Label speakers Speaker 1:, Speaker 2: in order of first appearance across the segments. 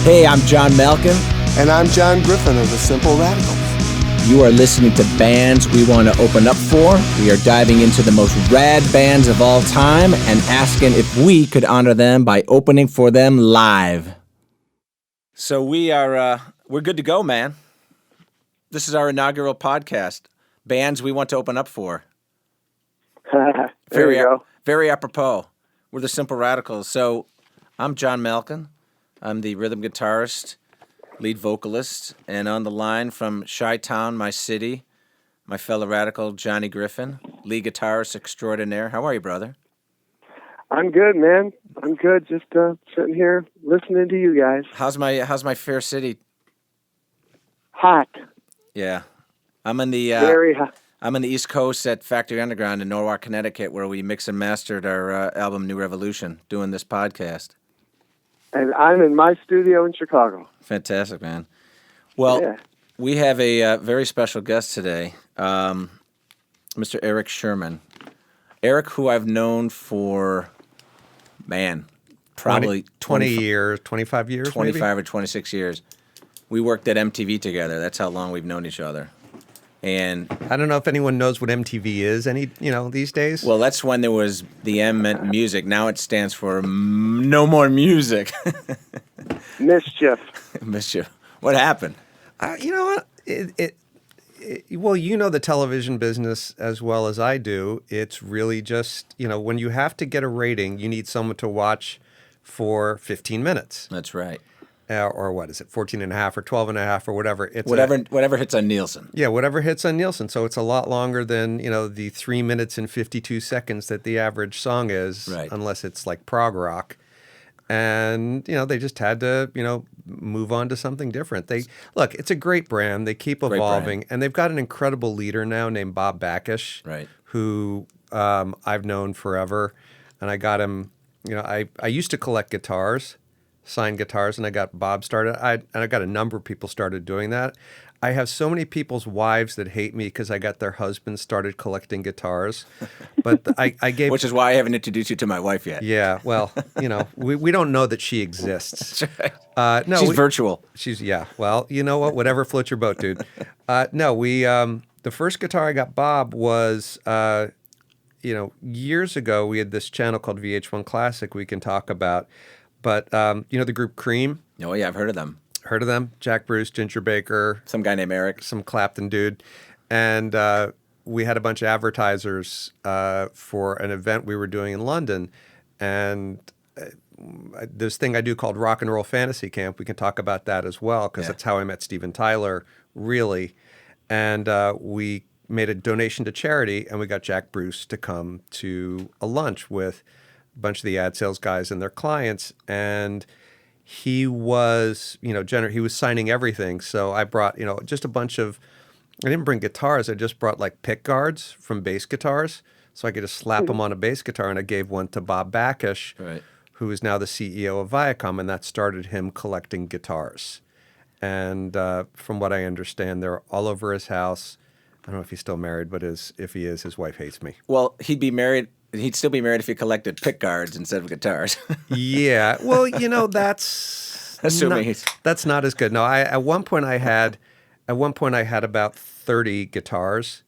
Speaker 1: Hey, I'm John Malkin.
Speaker 2: And I'm John Griffin of the Simple Radicals.
Speaker 1: You are listening to Bands We Want to Open Up For. We are diving into the most rad bands of all time and asking if we could honor them by opening for them live. So we're good to go, man. This is our inaugural podcast, Bands We Want to Open Up For.
Speaker 3: There you go.
Speaker 1: Very apropos. We're the Simple Radicals. So I'm John Malkin. I'm the rhythm guitarist, lead vocalist, and on the line from Chi-Town, my city, my fellow radical, Johnny Griffin, lead guitarist extraordinaire. How are you, brother?
Speaker 3: I'm good, man. I'm good. Just sitting here listening to you guys.
Speaker 1: How's my fair city?
Speaker 3: Hot.
Speaker 1: Yeah, I'm in the
Speaker 3: Very hot.
Speaker 1: I'm in the East Coast at Factory Underground in Norwalk, Connecticut, where we mix and mastered our album New Revolution, doing this podcast.
Speaker 3: And I'm in my studio in Chicago.
Speaker 1: Fantastic, man. Well, yeah. We have a very special guest today, Mr. Eric Sherman. Eric, who I've known for, probably
Speaker 4: 20 years, 25 years,
Speaker 1: 25
Speaker 4: maybe?
Speaker 1: Or 26 years. We worked at MTV together. That's how long we've known each other. And
Speaker 4: I don't know if anyone knows what MTV is these days.
Speaker 1: Well, that's when there was the M meant music. Now it stands for no more music.
Speaker 3: Mischief.
Speaker 1: Mischief. What happened?
Speaker 4: You know what? Well, you know the television business as well as I do. It's really just, when you have to get a rating, you need someone to watch for 15 minutes.
Speaker 1: That's right.
Speaker 4: Or what is it, 14 and a half or 12 and a half or whatever. It's
Speaker 1: whatever hits on Nielsen.
Speaker 4: Yeah, whatever hits on Nielsen. So it's a lot longer than, the 3 minutes and 52 seconds that the average song is,
Speaker 1: right.
Speaker 4: Unless it's like prog rock. And, they just had to, move on to something different. Look, it's a great brand. They keep evolving. And they've got an incredible leader now named Bob Backish,
Speaker 1: right.
Speaker 4: Who I've known forever. And I got him, I used to collect guitars. Signed guitars, and I got Bob started. I got a number of people started doing that. I have so many people's wives that hate me because I got their husbands started collecting guitars. But I gave...
Speaker 1: Which is why I haven't introduced you to my wife yet.
Speaker 4: Yeah, well, we don't know that she exists.
Speaker 1: That's right. No, she's virtual.
Speaker 4: Well, you know what? Whatever floats your boat, dude. The first guitar I got Bob was... years ago, we had this channel called VH1 Classic we can talk about. But, the group Cream?
Speaker 1: Oh, yeah, I've heard of them.
Speaker 4: Heard of them? Jack Bruce, Ginger Baker.
Speaker 1: Some guy named Eric.
Speaker 4: Some Clapton dude. And we had a bunch of advertisers for an event we were doing in London. And this thing I do called Rock and Roll Fantasy Camp, we can talk about that as well, because that's how I met Steven Tyler, really. And we made a donation to charity, and we got Jack Bruce to come to a lunch with bunch of the ad sales guys and their clients, and he was, he was signing everything. So I brought, just a bunch of, I didn't bring guitars. I just brought like pick guards from bass guitars, so I could just slap them on a bass guitar. And I gave one to Bob Backish,
Speaker 1: right,
Speaker 4: who is now the CEO of Viacom, and that started him collecting guitars. And from what I understand, they're all over his house. I don't know if he's still married, but if he is, his wife hates me.
Speaker 1: Well, he'd still be married if he collected pick guards instead of guitars.
Speaker 4: Yeah. Well, that's that's not as good. No, at one point I had about 30 guitars,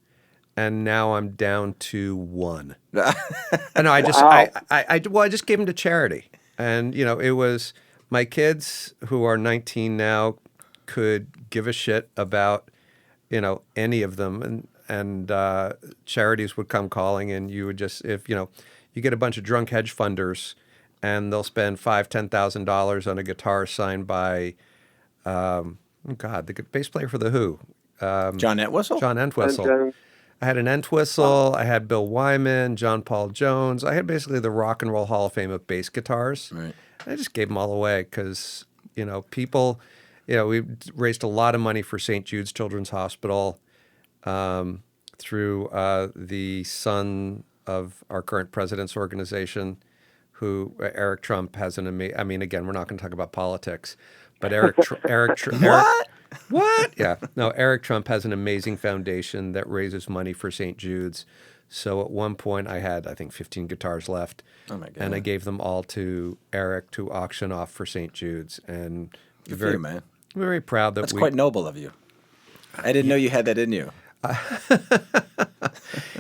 Speaker 4: and now I'm down to one. I just gave them to charity. And it was my kids, who are 19 now, could give a shit about any of them, and charities would come calling, and you would just, if you get a bunch of drunk hedge funders, and they'll spend $5,000-$10,000 on a guitar signed by, the bass player for the Who,
Speaker 1: John Entwistle.
Speaker 4: John Entwistle. I had an Entwistle. I had Bill Wyman, John Paul Jones. I had basically the Rock and Roll Hall of Fame of bass guitars.
Speaker 1: Right.
Speaker 4: I just gave them all away because people. We raised a lot of money for St. Jude's Children's Hospital through the son of our current president's organization, who Eric Trump has an amazing. I mean, again, we're not going to talk about politics, but What? Yeah. No, Eric Trump has an amazing foundation that raises money for St. Jude's. So at one point I had, I think, 15 guitars left.
Speaker 1: Oh, my God.
Speaker 4: And I gave them all to Eric to auction off for St. Jude's. And
Speaker 1: Good for you, man.
Speaker 4: Very proud that
Speaker 1: That's quite noble of you. I didn't know you had that in you.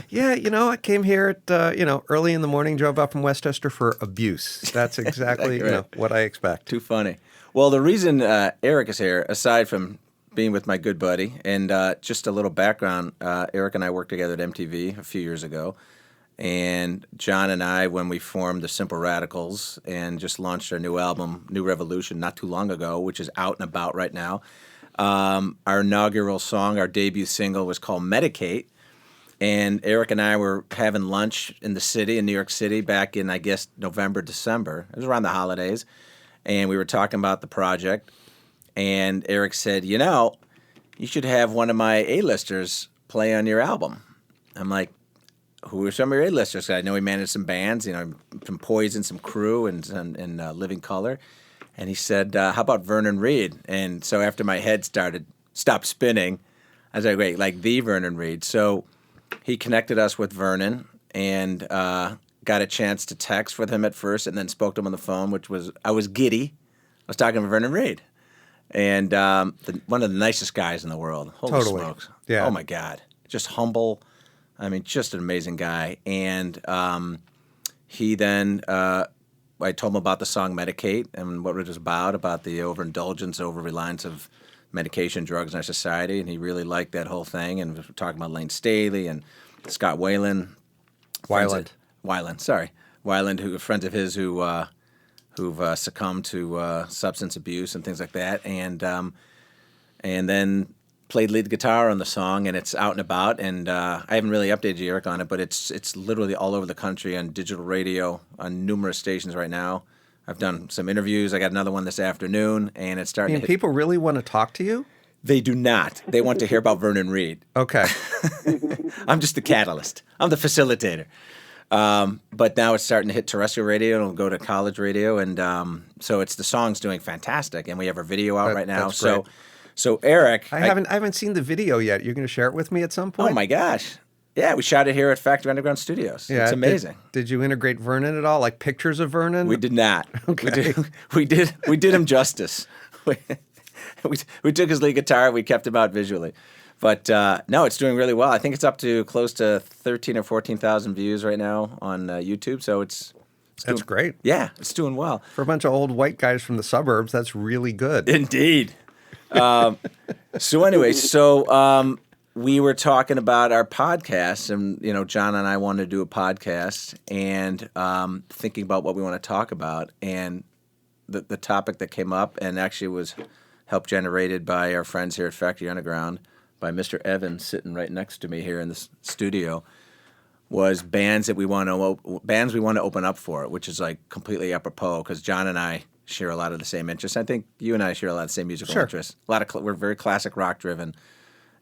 Speaker 4: Yeah, I came here at early in the morning, drove up from Westchester for abuse. That's exactly
Speaker 1: Right.
Speaker 4: what I expect.
Speaker 1: Too funny. Well, the reason Eric is here, aside from being with my good buddy, and just a little background, Eric and I worked together at MTV a few years ago. And John and I, when we formed the Simple Radicals and just launched our new album, New Revolution, not too long ago, which is out and about right now, our inaugural song, our debut single, was called Medicate. And Eric and I were having lunch in the city, in New York City, back in, I guess, November, December. It was around the holidays. And we were talking about the project. And Eric said, you should have one of my A-listers play on your album. I'm like, who are some of your A-listers? I know he managed some bands, some Poison, some Crew, and Living Colour. And he said, how about Vernon Reid? And so after my head stopped spinning, I was like, wait, like the Vernon Reid. So he connected us with Vernon and got a chance to text with him at first and then spoke to him on the phone, I was giddy. I was talking to Vernon Reid. And one of the nicest guys in the world. Holy
Speaker 4: Totally.
Speaker 1: smokes.
Speaker 4: Yeah.
Speaker 1: Oh, my God. Just humble. I mean, just an amazing guy. And he then, I told him about the song Medicate and what it was about the overindulgence, over-reliance of medication, drugs in our society. And he really liked that whole thing. And we were talking about Lane Staley and Scott Weiland. Weiland, who are friends of his who've succumbed to substance abuse and things like that. And then played lead guitar on the song, and it's out and about. And I haven't really updated you, Eric, on it, but it's literally all over the country on digital radio, on numerous stations right now. I've done some interviews. I got another one this afternoon, and it's starting to hit.
Speaker 4: People really want to talk to you?
Speaker 1: They do not. They want to hear about Vernon Reid.
Speaker 4: Okay.
Speaker 1: I'm just the catalyst. I'm the facilitator. But now it's starting to hit terrestrial radio, and it'll go to college radio, and so the song's doing fantastic, and we have our video out right now.
Speaker 4: That's great.
Speaker 1: So Eric,
Speaker 4: I haven't seen the video yet. You're going to share it with me at some point?
Speaker 1: Oh my gosh. Yeah, we shot it here at Factory Underground Studios.
Speaker 4: Yeah,
Speaker 1: it's amazing.
Speaker 4: Did you integrate Vernon at all? Like pictures of Vernon?
Speaker 1: We did not.
Speaker 4: Okay.
Speaker 1: We did him justice. We took his lead guitar, we kept him out visually. But no, it's doing really well. I think it's up to close to 13 or 14,000 views right now on YouTube. So
Speaker 4: that's great.
Speaker 1: Yeah, it's doing well.
Speaker 4: For a bunch of old white guys from the suburbs, that's really good.
Speaker 1: Indeed. So anyway, we were talking about our podcast, and John and I wanted to do a podcast, and thinking about what we want to talk about, and the topic that came up, and actually was helped generated by our friends here at Factory Underground, by Mr. Evans sitting right next to me here in the studio, was bands we want to open up for, which is like completely apropos because John and I share a lot of the same interests. I think you and I share a lot of the same musical interests. We're very classic rock driven,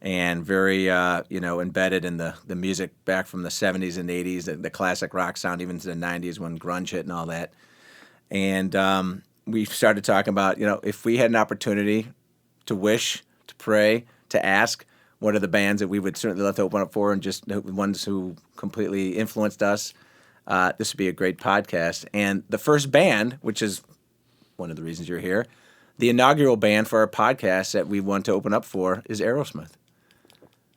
Speaker 1: and very embedded in the music back from the 70s and 80s, the classic rock sound, even to the 90s when grunge hit and all that. And we started talking about if we had an opportunity to wish, to pray, to ask, what are the bands that we would certainly love to open up for, and just the ones who completely influenced us. This would be a great podcast. And the first band, which is one of the reasons you're here, the inaugural band for our podcast that we want to open up for is Aerosmith.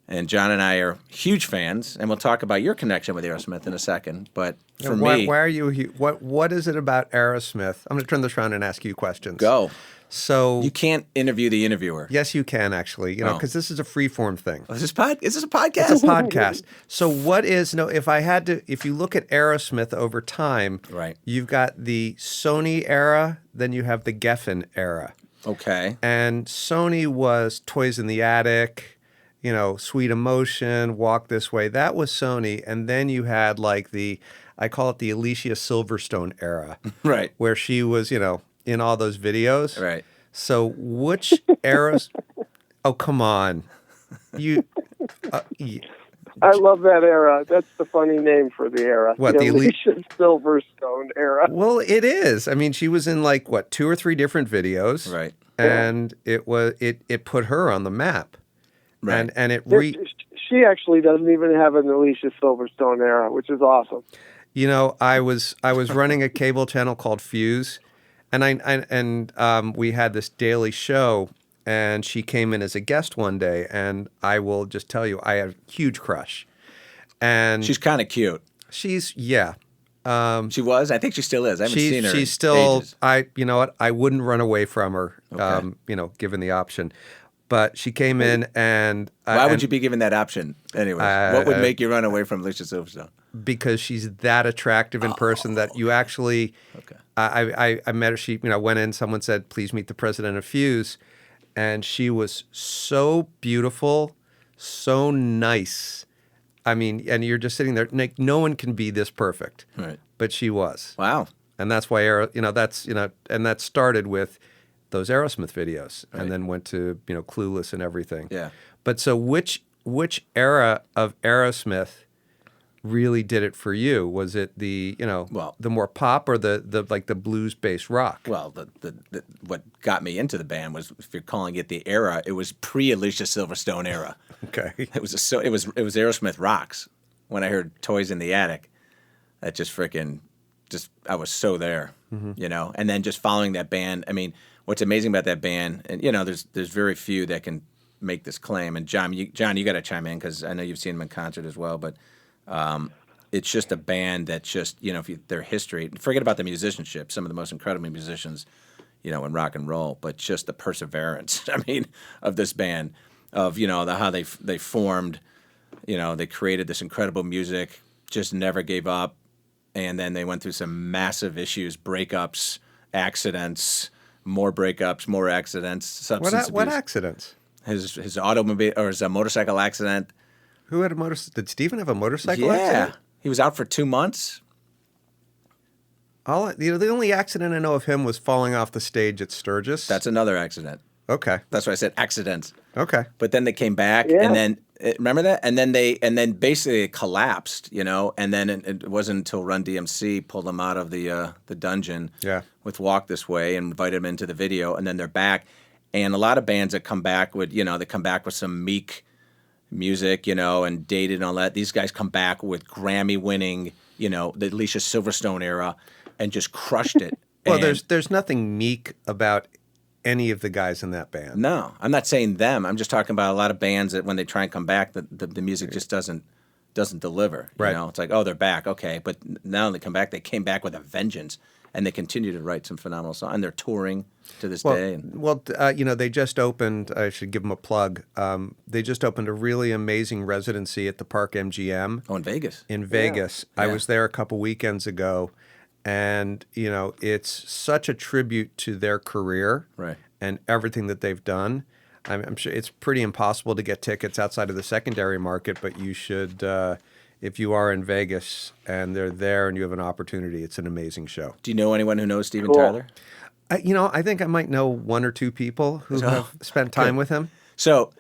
Speaker 1: And John and I are huge fans, and we'll talk about your connection with Aerosmith in a second. But for me,
Speaker 4: why are you? What is it about Aerosmith? I'm going to turn this around and ask you questions.
Speaker 1: Go.
Speaker 4: So
Speaker 1: you can't interview the interviewer.
Speaker 4: Yes, you can actually. Because this is a freeform thing.
Speaker 1: Is this a podcast?
Speaker 4: It's a podcast. So what is if you look at Aerosmith over time,
Speaker 1: right? You've
Speaker 4: got the Sony era, then you have the Geffen era.
Speaker 1: Okay.
Speaker 4: And Sony was Toys in the Attic, Sweet Emotion, Walk This Way. That was Sony. And then you had I call it the Alicia Silverstone era.
Speaker 1: Right.
Speaker 4: Where she was, in all those videos.
Speaker 1: Right.
Speaker 4: So which eras? Oh, come on.
Speaker 3: I love that era. That's the funny name for the era.
Speaker 4: What,
Speaker 3: the Alicia Silverstone era.
Speaker 4: Well, it is. I mean, she was in 2 or 3 different videos.
Speaker 1: Right.
Speaker 4: And it put her on the map.
Speaker 1: Right.
Speaker 4: And
Speaker 3: she actually doesn't even have an Alicia Silverstone era, which is awesome.
Speaker 4: I was running a cable channel called Fuse, And we had this daily show, and she came in as a guest one day, and I will just tell you, I had a huge crush. And
Speaker 1: She's kind of cute.
Speaker 4: Yeah.
Speaker 1: She was. I think she still is. I haven't seen her.
Speaker 4: She's
Speaker 1: in
Speaker 4: still.
Speaker 1: ages.
Speaker 4: You know what? I wouldn't run away from her.
Speaker 1: Okay.
Speaker 4: Given the option, but she came in, and
Speaker 1: Why would you be given that option? Anyways, what would make you run away from Alicia Silverstone?
Speaker 4: Because she's that attractive in person that you actually.
Speaker 1: Okay.
Speaker 4: I met her. She went in. Someone said, "Please meet the president of Fuse," and she was so beautiful, so nice. I mean, and you're just sitting there. Like, no one can be this perfect,
Speaker 1: Right.
Speaker 4: but she was.
Speaker 1: Wow.
Speaker 4: And that's why and that started with those Aerosmith videos,
Speaker 1: Right.
Speaker 4: and then went to Clueless and everything.
Speaker 1: Yeah.
Speaker 4: But so which era of Aerosmith really did it for you? Was it the the more pop or the like the blues based rock?
Speaker 1: Well, the what got me into the band was, if you're calling it the era, it was pre Alicia Silverstone era.
Speaker 4: Okay.
Speaker 1: It was Aerosmith rocks. When I heard Toys in the Attic, that just freaking I was so there, And then just following that band. I mean, what's amazing about that band, and there's very few that can make this claim. And John, you got to chime in, because I know you've seen them in concert as well. But it's just a band that just their history. Forget about the musicianship. Some of the most incredible musicians, in rock and roll, but just the perseverance. I mean, of this band, of how they formed. They created this incredible music, just never gave up. And then they went through some massive issues, breakups, accidents, more breakups, more accidents, substance abuse.
Speaker 4: What accidents?
Speaker 1: His automobile or his motorcycle accident.
Speaker 4: Who had a motorcycle? Did Steven have a motorcycle
Speaker 1: Yeah.
Speaker 4: accident?
Speaker 1: He was out for 2 months.
Speaker 4: The only accident I know of him was falling off the stage at Sturgis.
Speaker 1: That's another accident.
Speaker 4: Okay.
Speaker 1: That's why I said accidents.
Speaker 4: Okay.
Speaker 1: But then they came back,
Speaker 3: Yeah.
Speaker 1: and then remember that, and then basically it collapsed, and then it wasn't until Run DMC pulled them out of the dungeon, with Walk This Way, and invited them into the video, and then they're back. And a lot of bands that come back with they come back with some meek music, and dated and all that. These guys come back with Grammy-winning, the Alicia Silverstone era, and just crushed it.
Speaker 4: Well,
Speaker 1: And-
Speaker 4: there's nothing meek about any of the guys in that band.
Speaker 1: No, I'm not saying them. I'm just talking about a lot of bands that when they try and come back, the music just doesn't deliver.
Speaker 4: Right.
Speaker 1: It's like, oh, they're back, okay, but now they come back. They came back with a vengeance, and they continue to write some phenomenal songs. And they're touring to this day.
Speaker 4: They just opened. I should give them a plug. They just opened a really amazing residency at the Park MGM.
Speaker 1: Oh, in Vegas.
Speaker 4: In Vegas, I was there a couple weekends ago. And, it's such a tribute to their career,
Speaker 1: Right.
Speaker 4: and everything that they've done. I'm sure it's pretty impossible to get tickets outside of the secondary market, but you should, if you are in Vegas and they're there and you have an opportunity, it's an amazing show.
Speaker 1: Do you know anyone who knows Steven
Speaker 3: Cool.
Speaker 1: Tyler?
Speaker 4: I think I might know one or two people who have spent time with him.
Speaker 1: So,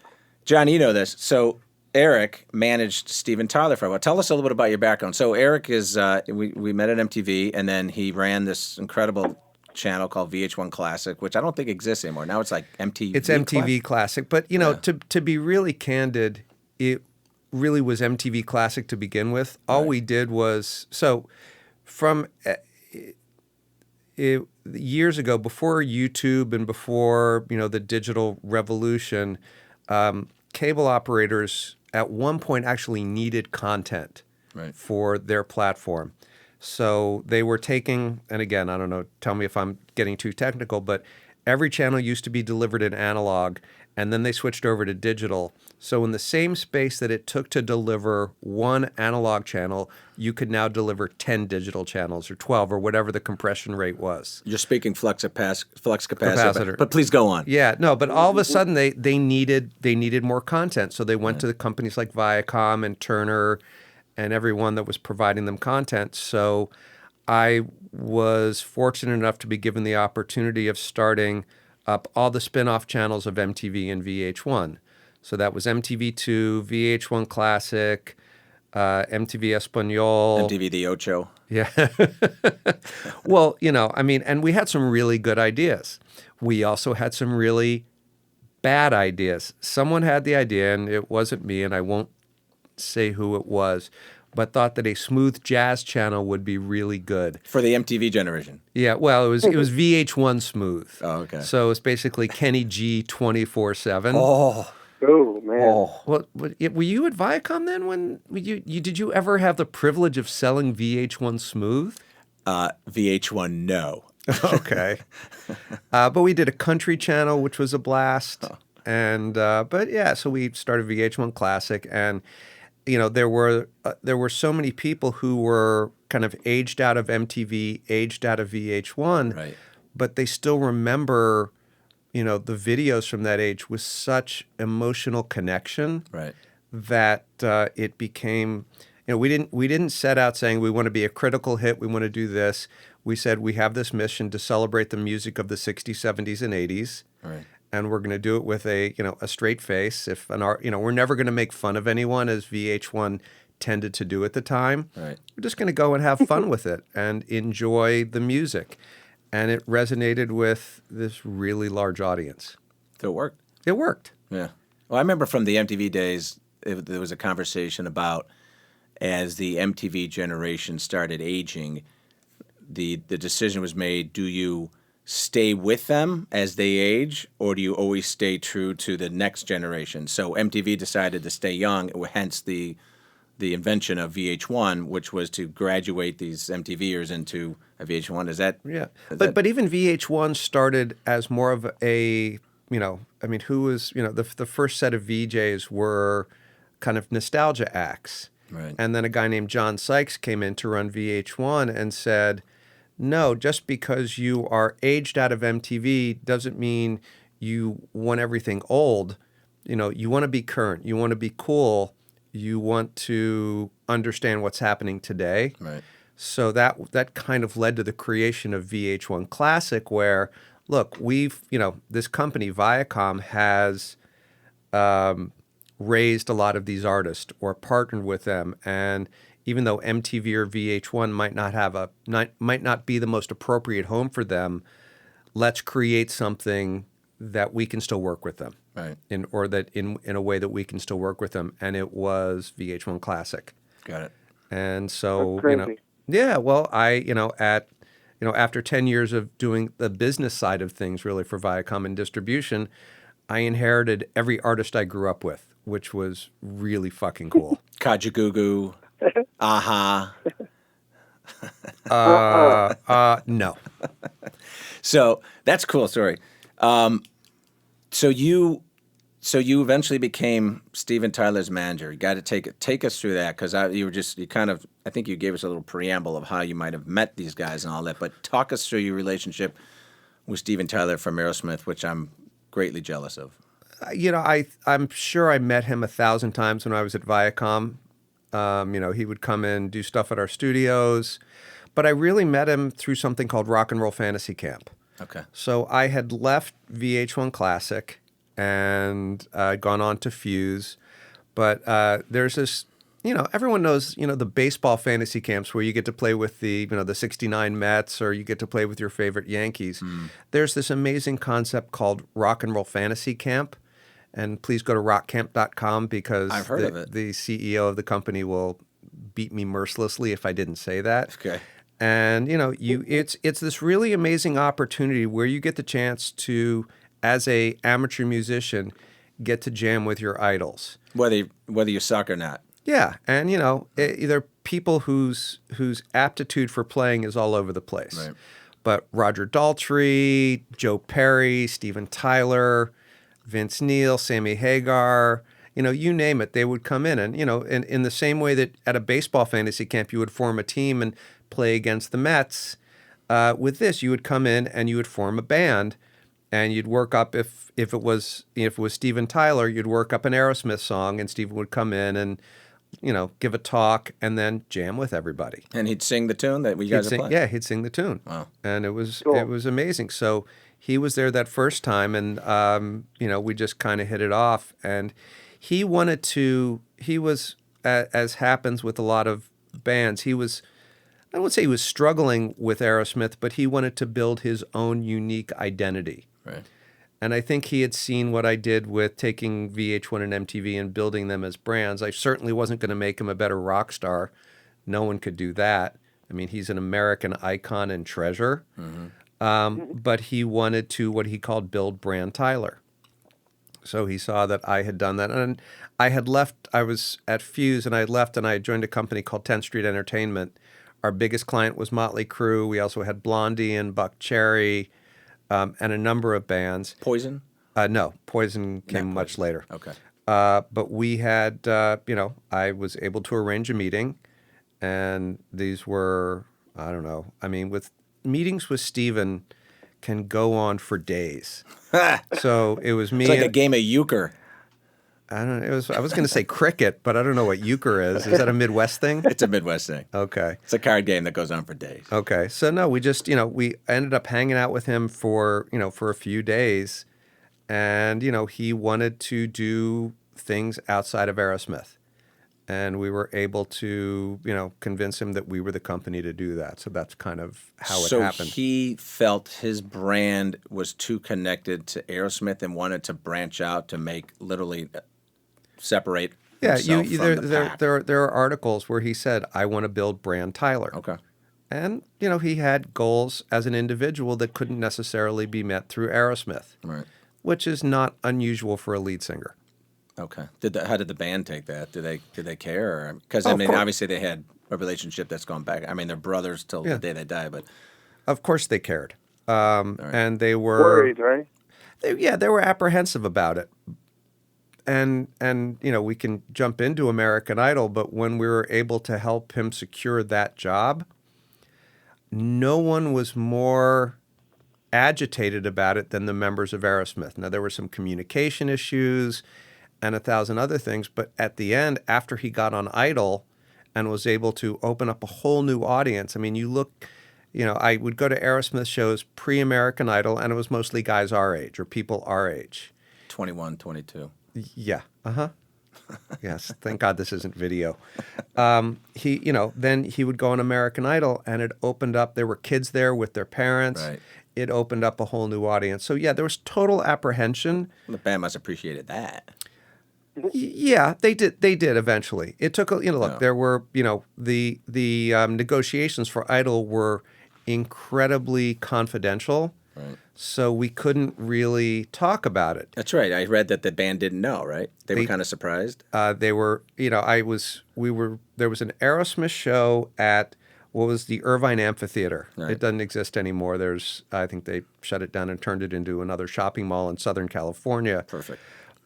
Speaker 1: John, you know this. So, Eric managed Steven Tyler for a while. Tell us a little bit about your background. So, Eric is, we met at MTV, and then he ran this incredible channel called VH1 Classic, which I don't think exists anymore. Now it's like MTV.
Speaker 4: It's MTV Classic. But, to be really candid, it really was MTV Classic to begin with. All we did was, from years ago, before YouTube and before, the digital revolution, cable operators at one point actually needed content for their platform. So they were taking, and again, I don't know, tell me if I'm getting too technical, but every channel used to be delivered in analog, and then they switched over to digital. So in the same space that it took to deliver one analog channel, you could now deliver 10 digital channels or 12 or whatever the compression rate was.
Speaker 1: You're speaking flux capacitor.
Speaker 4: Capacitor.
Speaker 1: But please go on.
Speaker 4: Yeah, no, but all of a sudden they needed more content. So they went to the companies like Viacom and Turner and everyone that was providing them content. So I was fortunate enough to be given the opportunity of starting up all the spin-off channels of MTV and VH1. So that was MTV2, VH1 Classic, MTV Espanol.
Speaker 1: MTV The Ocho.
Speaker 4: Yeah. Well, and we had some really good ideas. We also had some really bad ideas. Someone had the idea, and it wasn't me, and I won't say who it was, but thought that a smooth jazz channel would be really good.
Speaker 1: For the MTV generation.
Speaker 4: Yeah, well, it was VH1 smooth.
Speaker 1: Oh, okay.
Speaker 4: So it's basically Kenny G 24/7.
Speaker 1: Oh.
Speaker 3: Oh man.
Speaker 1: Oh.
Speaker 4: Well, were you at Viacom then? When did you ever have the privilege of selling VH1 smooth?
Speaker 1: VH1, no.
Speaker 4: Okay. But we did a country channel, which was a blast. And but yeah, so we started VH1 Classic, and there were so many people who were kind of aged out of MTV, aged out of VH1,
Speaker 1: Right.
Speaker 4: but they still remember the videos from that age with such emotional connection,
Speaker 1: Right.
Speaker 4: that it became. We didn't set out saying we want to be a critical hit, we want to do this. We said we have this mission to celebrate the music of the 60s, 70s, and 80s.
Speaker 1: Right.
Speaker 4: And we're going to do it with a straight face. If we're never going to make fun of anyone, as VH1 tended to do at the time.
Speaker 1: Right.
Speaker 4: We're just going to go and have fun with it and enjoy the music. And it resonated with this really large audience.
Speaker 1: So it worked.
Speaker 4: It worked.
Speaker 1: Yeah. Well, I remember from the MTV days, there was a conversation about, as the MTV generation started aging, the decision was made, do you stay with them as they age, or do you always stay true to the next generation? So MTV decided to stay young, hence the invention of VH1, which was to graduate these MTVers into a VH1. Is that...
Speaker 4: Yeah. But even VH1 started as more of a, who was, the first set of VJs were kind of nostalgia acts.
Speaker 1: Right.
Speaker 4: And then a guy named John Sykes came in to run VH1 and said, no, just because you are aged out of MTV doesn't mean you want everything old. You want to be current. You want to be cool. You want to understand what's happening today.
Speaker 1: Right.
Speaker 4: So that kind of led to the creation of VH1 Classic, where, look, this company, Viacom, has raised a lot of these artists or partnered with them. And even though MTV or VH1 might not be the most appropriate home for them, let's create something that we can still work with them.
Speaker 1: Right.
Speaker 4: In a way that we can still work with them. And it was VH1 Classic.
Speaker 1: Got it.
Speaker 4: And so,
Speaker 3: That's crazy.
Speaker 4: yeah, well, after 10 years of doing the business side of things really for Viacom and distribution, I inherited every artist I grew up with, which was really fucking cool.
Speaker 1: Kajagoogoo. Aha.
Speaker 4: No.
Speaker 1: So that's a cool story. So you eventually became Steven Tyler's manager. You got to take us through that, because I think you gave us a little preamble of how you might have met these guys and all that. But talk us through your relationship with Steven Tyler from Aerosmith, which I'm greatly jealous of.
Speaker 4: I'm sure I met him 1,000 times when I was at Viacom. He would come in, do stuff at our studios, but I really met him through something called Rock and Roll Fantasy Camp.
Speaker 1: Okay.
Speaker 4: So I had left VH1 Classic and gone on to Fuse, but there's this, everyone knows, the baseball fantasy camps where you get to play with the 69 Mets, or you get to play with your favorite Yankees. Mm. There's this amazing concept called Rock and Roll Fantasy Camp. And please go to rockcamp.com, because
Speaker 1: I've heard of it.
Speaker 4: The CEO of the company will beat me mercilessly if I didn't say that.
Speaker 1: Okay.
Speaker 4: And it's this really amazing opportunity where you get the chance to, as a amateur musician, get to jam with your idols,
Speaker 1: whether you suck or not.
Speaker 4: Yeah, and they're people whose aptitude for playing is all over the place.
Speaker 1: Right.
Speaker 4: But Roger Daltrey, Joe Perry, Steven Tyler, Vince Neil, Sammy Hagar, you name it, they would come in. And, in the same way that at a baseball fantasy camp you would form a team and play against the Mets, with this you would come in and you would form a band, and you'd work up, if it was Steven Tyler, you'd work up an Aerosmith song, and Steven would come in and, give a talk and then jam with everybody.
Speaker 1: And he'd sing the tune that we guys are playing?
Speaker 4: Yeah, he'd sing the tune.
Speaker 1: Wow.
Speaker 4: And it was
Speaker 3: Cool.
Speaker 4: It was amazing. So he was there that first time, and we just kind of hit it off. And he was, as happens with a lot of bands, I wouldn't say he was struggling with Aerosmith, but he wanted to build his own unique identity.
Speaker 1: Right.
Speaker 4: And I think he had seen what I did with taking VH1 and MTV and building them as brands. I certainly wasn't going to make him a better rock star, No one could do that. I mean, he's an American icon and treasure. But he wanted to, what he called, build brand Tyler. So he saw that I had done that. And I had left, I was at Fuse, and I had left, and I had joined a company called 10th Street Entertainment. Our biggest client was Motley Crue. We also had Blondie and Buck Cherry, and a number of bands.
Speaker 1: Poison?
Speaker 4: No, Poison came much later.
Speaker 1: Okay.
Speaker 4: But we had, I was able to arrange a meeting, and these were, I don't know, I mean, with meetings with Steven can go on for days. So it was me.
Speaker 1: It's like a game of euchre.
Speaker 4: I don't know. I was going to say cricket, but I don't know what euchre is. Is that a Midwest thing?
Speaker 1: It's a Midwest thing.
Speaker 4: Okay.
Speaker 1: It's a card game that goes on for days.
Speaker 4: Okay. So no, we just, we ended up hanging out with him for a few days, and, he wanted to do things outside of Aerosmith. And we were able to, convince him that we were the company to do that. So that's kind of how it happened.
Speaker 1: So he felt his brand was too connected to Aerosmith and wanted to branch out to make literally separate himself from the pack.
Speaker 4: There are articles where he said, I want to build brand Tyler.
Speaker 1: Okay.
Speaker 4: And, he had goals as an individual that couldn't necessarily be met through Aerosmith,
Speaker 1: Right.
Speaker 4: which is not unusual for a lead singer.
Speaker 1: Okay. How did the band take that? Did they care? Because
Speaker 4: Of course.
Speaker 1: obviously they had a relationship that's gone back. I mean, they're brothers till the day they die. But
Speaker 4: Of course they cared. And they were
Speaker 3: Worried, right?
Speaker 4: They were apprehensive about it. And we can jump into American Idol, but when we were able to help him secure that job, no one was more agitated about it than the members of Aerosmith. Now, there were some communication issues and 1,000 other things, but at the end, after he got on Idol and was able to open up a whole new audience, I mean, I would go to Aerosmith shows pre-American Idol, and it was mostly guys our age or people our age.
Speaker 1: 21, 22.
Speaker 4: Yeah. Yes. Thank God this isn't video. Then he would go on American Idol, and it opened up. There were kids there with their parents.
Speaker 1: Right.
Speaker 4: It opened up a whole new audience. So yeah, there was total apprehension.
Speaker 1: The band must have appreciated that.
Speaker 4: Yeah, they did. They did eventually. It took look. There were the negotiations for Idol were incredibly confidential.
Speaker 1: Right.
Speaker 4: So we couldn't really talk about it.
Speaker 1: That's right. I read that the band didn't know, right? They were kind of surprised.
Speaker 4: They were, there was an Aerosmith show at what was the Irvine Amphitheater.
Speaker 1: Right.
Speaker 4: It doesn't exist anymore. I think they shut it down and turned it into another shopping mall in Southern California.
Speaker 1: Perfect.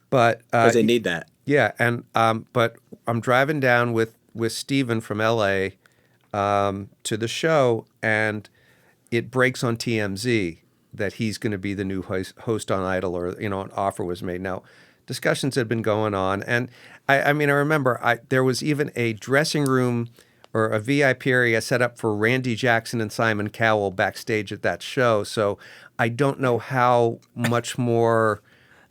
Speaker 4: But
Speaker 1: Because they need that.
Speaker 4: yeah, and but I'm driving down with Steven from LA to the show, and it breaks on TMZ that he's going to be the new host on Idol, or an offer was made. Now, discussions had been going on, and I remember there was even a dressing room or a VIP area set up for Randy Jackson and Simon Cowell backstage at that show. So I don't know how much more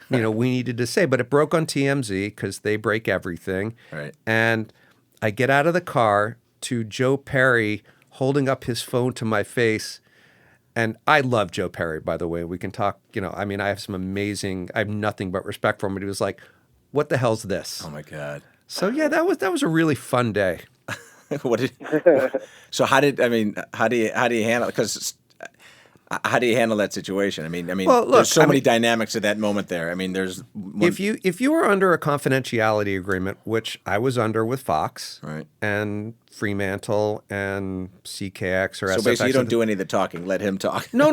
Speaker 4: we needed to say, but it broke on TMZ because they break everything.
Speaker 1: Right.
Speaker 4: And I get out of the car to Joe Perry holding up his phone to my face. And I love Joe Perry, by the way. We can talk, I have nothing but respect for him. But he was like, what the hell's this?
Speaker 1: Oh, my God.
Speaker 4: So, yeah, that was a really fun day.
Speaker 1: So how do you handle it? Because how do you handle that situation? Well, look, there's so many dynamics at that moment there. There's
Speaker 4: if you were under a confidentiality agreement, which I was under with Fox,
Speaker 1: right,
Speaker 4: and Fremantle and CKX or SFX.
Speaker 1: So basically, you don't do any of the talking. Let him talk.
Speaker 4: No,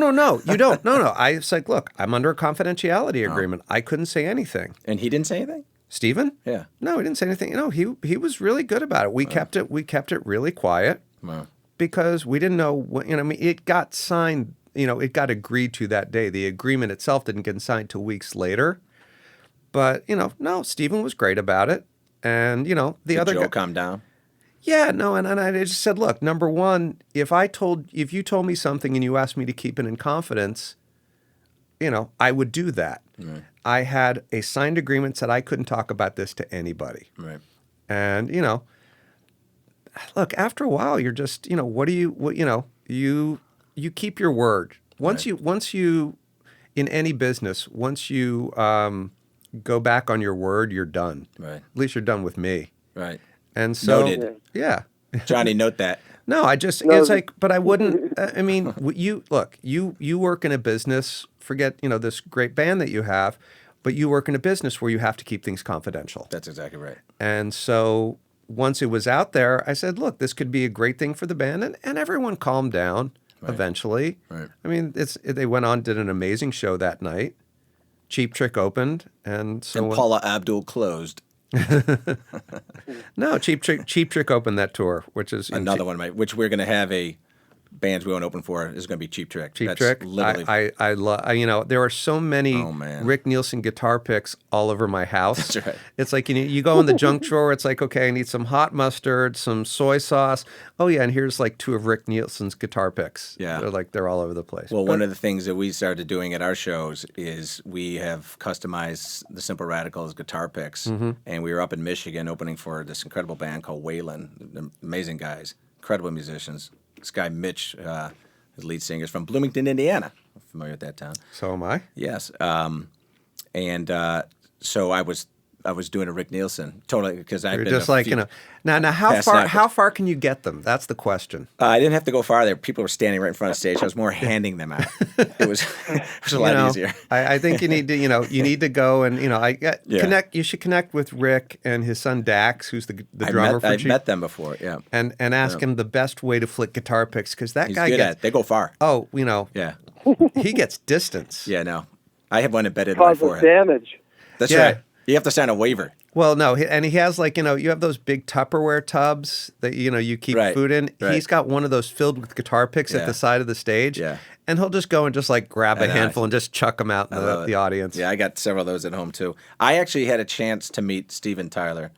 Speaker 4: you don't. No. I was like, look, I'm under a confidentiality agreement. I couldn't say anything.
Speaker 1: And he didn't say anything?
Speaker 4: Steven?
Speaker 1: Yeah.
Speaker 4: No, he didn't say anything. No, he was really good about it. We kept it really quiet because we didn't know what, it got signed, it got agreed to that day. The agreement itself didn't get signed till weeks later. But, no, Steven was great about it. And, the other
Speaker 1: guy calm down.
Speaker 4: Yeah, no, and I just said, look, number one, if you told me something and you asked me to keep it in confidence, I would do that. Right. I had a signed agreement that I couldn't talk about this to anybody.
Speaker 1: Right.
Speaker 4: And, look, after a while, you're just, you keep your word. Once you, in any business, once you go back on your word, you're done.
Speaker 1: Right.
Speaker 4: At least you're done with me.
Speaker 1: Right.
Speaker 4: And so,
Speaker 1: Noted.
Speaker 4: yeah.
Speaker 1: Johnny, note that.
Speaker 4: No, it's like, but I wouldn't, I mean, you work in a business, forget, this great band that you have, but you work in a business where you have to keep things confidential.
Speaker 1: That's exactly right.
Speaker 4: And so once it was out there, I said, look, this could be a great thing for the band. And everyone calmed down eventually.
Speaker 1: Right.
Speaker 4: I mean, they went on, did an amazing show that night. Cheap Trick opened. And
Speaker 1: Paula Abdul closed.
Speaker 4: No, Cheap Trick opened that tour, which is
Speaker 1: another one, which we're going to have a bands we won't open for is going to be Cheap Trick.
Speaker 4: Cheap Trick.
Speaker 1: Literally,
Speaker 4: I love. There are so many Rick Nielsen guitar picks all over my house.
Speaker 1: That's right.
Speaker 4: It's like you go in the junk drawer. It's like, okay, I need some hot mustard, some soy sauce. Oh yeah, and here's like 2 of Rick Nielsen's guitar picks.
Speaker 1: Yeah,
Speaker 4: they're all over the place.
Speaker 1: Well, one of the things that we started doing at our shows is we have customized the Simple Radicals guitar picks, and we were up in Michigan opening for this incredible band called Waylon. Amazing guys, incredible musicians. This guy, Mitch, the lead singer, is from Bloomington, Indiana. I'm familiar with that town.
Speaker 4: So am I.
Speaker 1: Yes. So I was doing a Rick Nielsen, totally, because I've been
Speaker 4: just like, Now how far can you get them? That's the question.
Speaker 1: I didn't have to go far there. People were standing right in front of stage. I was more handing them out. It was a lot easier.
Speaker 4: I think you need to, you need to go and, connect. You should connect with Rick and his son Dax, who's the drummer for
Speaker 1: I've met them before, yeah.
Speaker 4: And ask him the best way to flick guitar picks, because that
Speaker 1: He's
Speaker 4: guy
Speaker 1: good at it. They go far.
Speaker 4: Oh,
Speaker 1: Yeah.
Speaker 4: He gets distance.
Speaker 1: Yeah, no. I have one embedded in my forehead.
Speaker 3: Damage.
Speaker 1: That's right. You have to sign a waiver.
Speaker 4: Well, no, and he has you have those big Tupperware tubs that you keep food in.
Speaker 1: Right.
Speaker 4: He's got one of those filled with guitar picks at the side of the stage.
Speaker 1: Yeah.
Speaker 4: And he'll just go and just grab a handful and just chuck them out in the audience.
Speaker 1: Yeah, I got several of those at home too. I actually had a chance to meet Steven Tyler,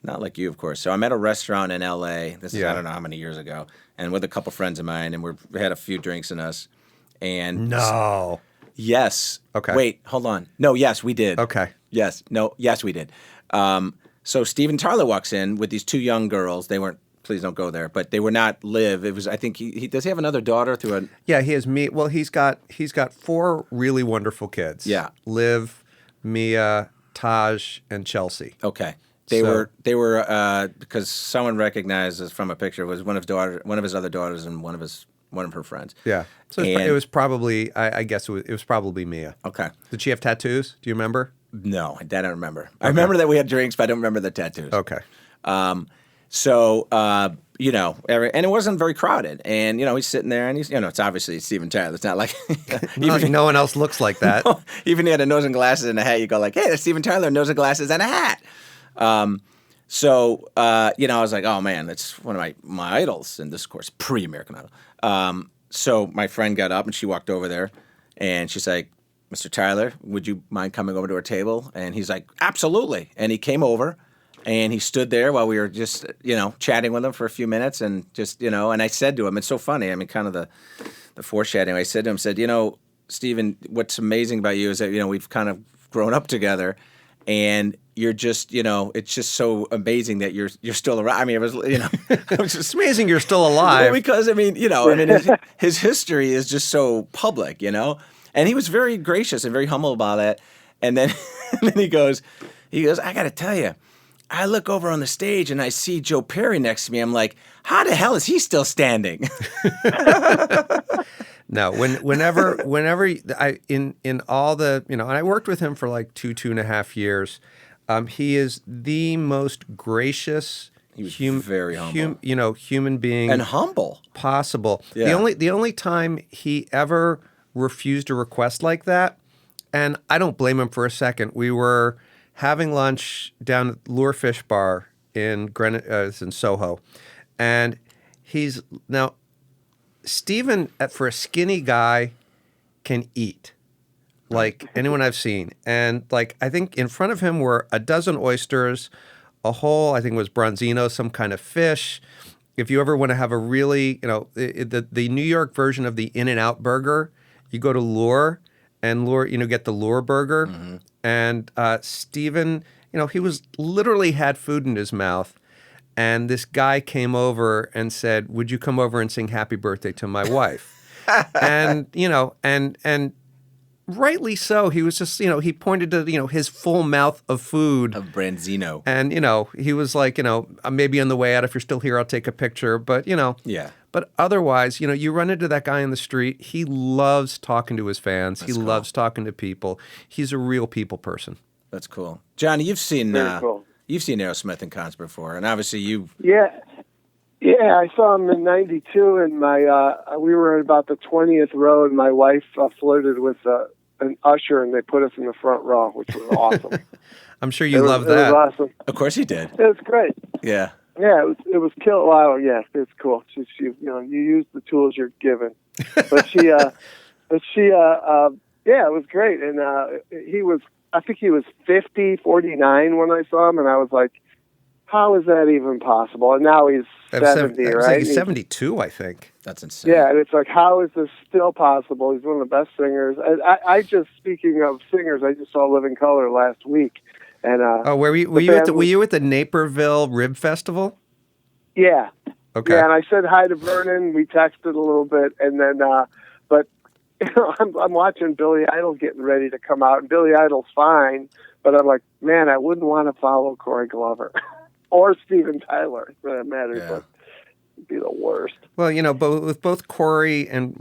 Speaker 1: not like you, of course. So I'm at a restaurant in L.A. This is I don't know how many years ago, and with a couple friends of mine, and we had a few drinks in us. And
Speaker 4: no.
Speaker 1: Yes.
Speaker 4: Okay.
Speaker 1: Wait, hold on. No, yes, we did.
Speaker 4: Okay.
Speaker 1: Yes. No, yes, we did. So Steven Tyler walks in with these 2 young girls. They weren't, please don't go there, but they were not Liv. It was, I think he does he have another daughter through a...
Speaker 4: Yeah, he has me. Well, he's got 4 really wonderful kids.
Speaker 1: Yeah.
Speaker 4: Liv, Mia, Taj, and Chelsea.
Speaker 1: Okay. They were because someone recognized us from a picture. It was one of his other daughters and one of her friends.
Speaker 4: Yeah. So it was probably, I guess it was probably Mia.
Speaker 1: Okay.
Speaker 4: Did she have tattoos? Do you remember?
Speaker 1: No, I don't remember. Okay. I remember that we had drinks, but I don't remember the tattoos.
Speaker 4: Okay.
Speaker 1: And it wasn't very crowded. And, he's sitting there and he's, it's obviously Steven Tyler. It's not like...
Speaker 4: no one else looks like that.
Speaker 1: Even he had a nose and glasses and a hat. You go like, hey, that's Steven Tyler, nose and glasses and a hat. I was like, oh, man, that's one of my idols. And this, of course, pre-American Idol. So my friend got up and she walked over there and she's like, Mr. Tyler, would you mind coming over to our table? And he's like, absolutely. And he came over and he stood there while we were just, chatting with him for a few minutes and just, and I said to him, it's so funny. I mean, kind of the foreshadowing. I said to him, Steven, what's amazing about you is that, we've kind of grown up together and you're just, it's just so amazing that you're still around. I mean, it was, it was just
Speaker 4: amazing you're still alive.
Speaker 1: Well, because, his history is just so public, And he was very gracious and very humble about it. And then, he goes, I got to tell you, I look over on the stage and I see Joe Perry next to me. I'm like, how the hell is he still standing?
Speaker 4: No, whenever I in all the and I worked with him for like 2.5 years. He is the most gracious,
Speaker 1: very humble,
Speaker 4: human being
Speaker 1: and humble
Speaker 4: possible.
Speaker 1: Yeah.
Speaker 4: The only time he ever refused a request like that, and I don't blame him for a second. We were having lunch down at Lure Fish Bar in in Soho, and Steven, for a skinny guy, can eat like anyone I've seen. And I think in front of him were a dozen oysters, a whole, I think it was bronzino, some kind of fish. If you ever want to have a really, the New York version of the In-N-Out burger, you go to Lure and get the Lure burger. Mm-hmm. And Steven, he literally had food in his mouth. And this guy came over and said, would you come over and sing happy birthday to my wife? And, rightly so. He was just, he pointed to, his full mouth of food.
Speaker 1: Of Branzino.
Speaker 4: And, he was like, maybe on the way out, if you're still here, I'll take a picture. But,
Speaker 1: Yeah.
Speaker 4: But otherwise, you run into that guy in the street. He loves talking to his fans. He loves talking to people. He's a real people person.
Speaker 1: That's cool. Johnny, you've seen
Speaker 3: Cool.
Speaker 1: you've seen Aerosmith in concert before, and obviously you.
Speaker 3: Yeah. Yeah, I saw him in '92, and we were in about the 20th row, and my wife flirted with an usher, and they put us in the front row, which was awesome.
Speaker 4: I'm sure you love that.
Speaker 3: It was awesome.
Speaker 1: Of course, he did.
Speaker 3: It was great.
Speaker 1: Yeah.
Speaker 3: Yeah, it was kill. Wow, yeah, it's cool. She you use the tools you're given, but yeah, it was great, and I think he was 49 when I saw him, and I was like, how is that even possible? And now he's 70, right?
Speaker 4: He's 72, I think.
Speaker 1: That's insane.
Speaker 3: Yeah, and it's like, how is this still possible? He's one of the best singers. I just, speaking of singers, I just saw Living Color last week. And
Speaker 4: were you at the Naperville Rib Festival?
Speaker 3: Yeah.
Speaker 4: Okay.
Speaker 3: Yeah, and I said hi to Vernon. We texted a little bit, and then, but I'm watching Billy Idol getting ready to come out, and Billy Idol's fine, but I'm like, man, I wouldn't want to follow Corey Glover or Steven Tyler, for that matter.
Speaker 1: Yeah.
Speaker 3: But it'd be the worst.
Speaker 4: Well, with both Corey and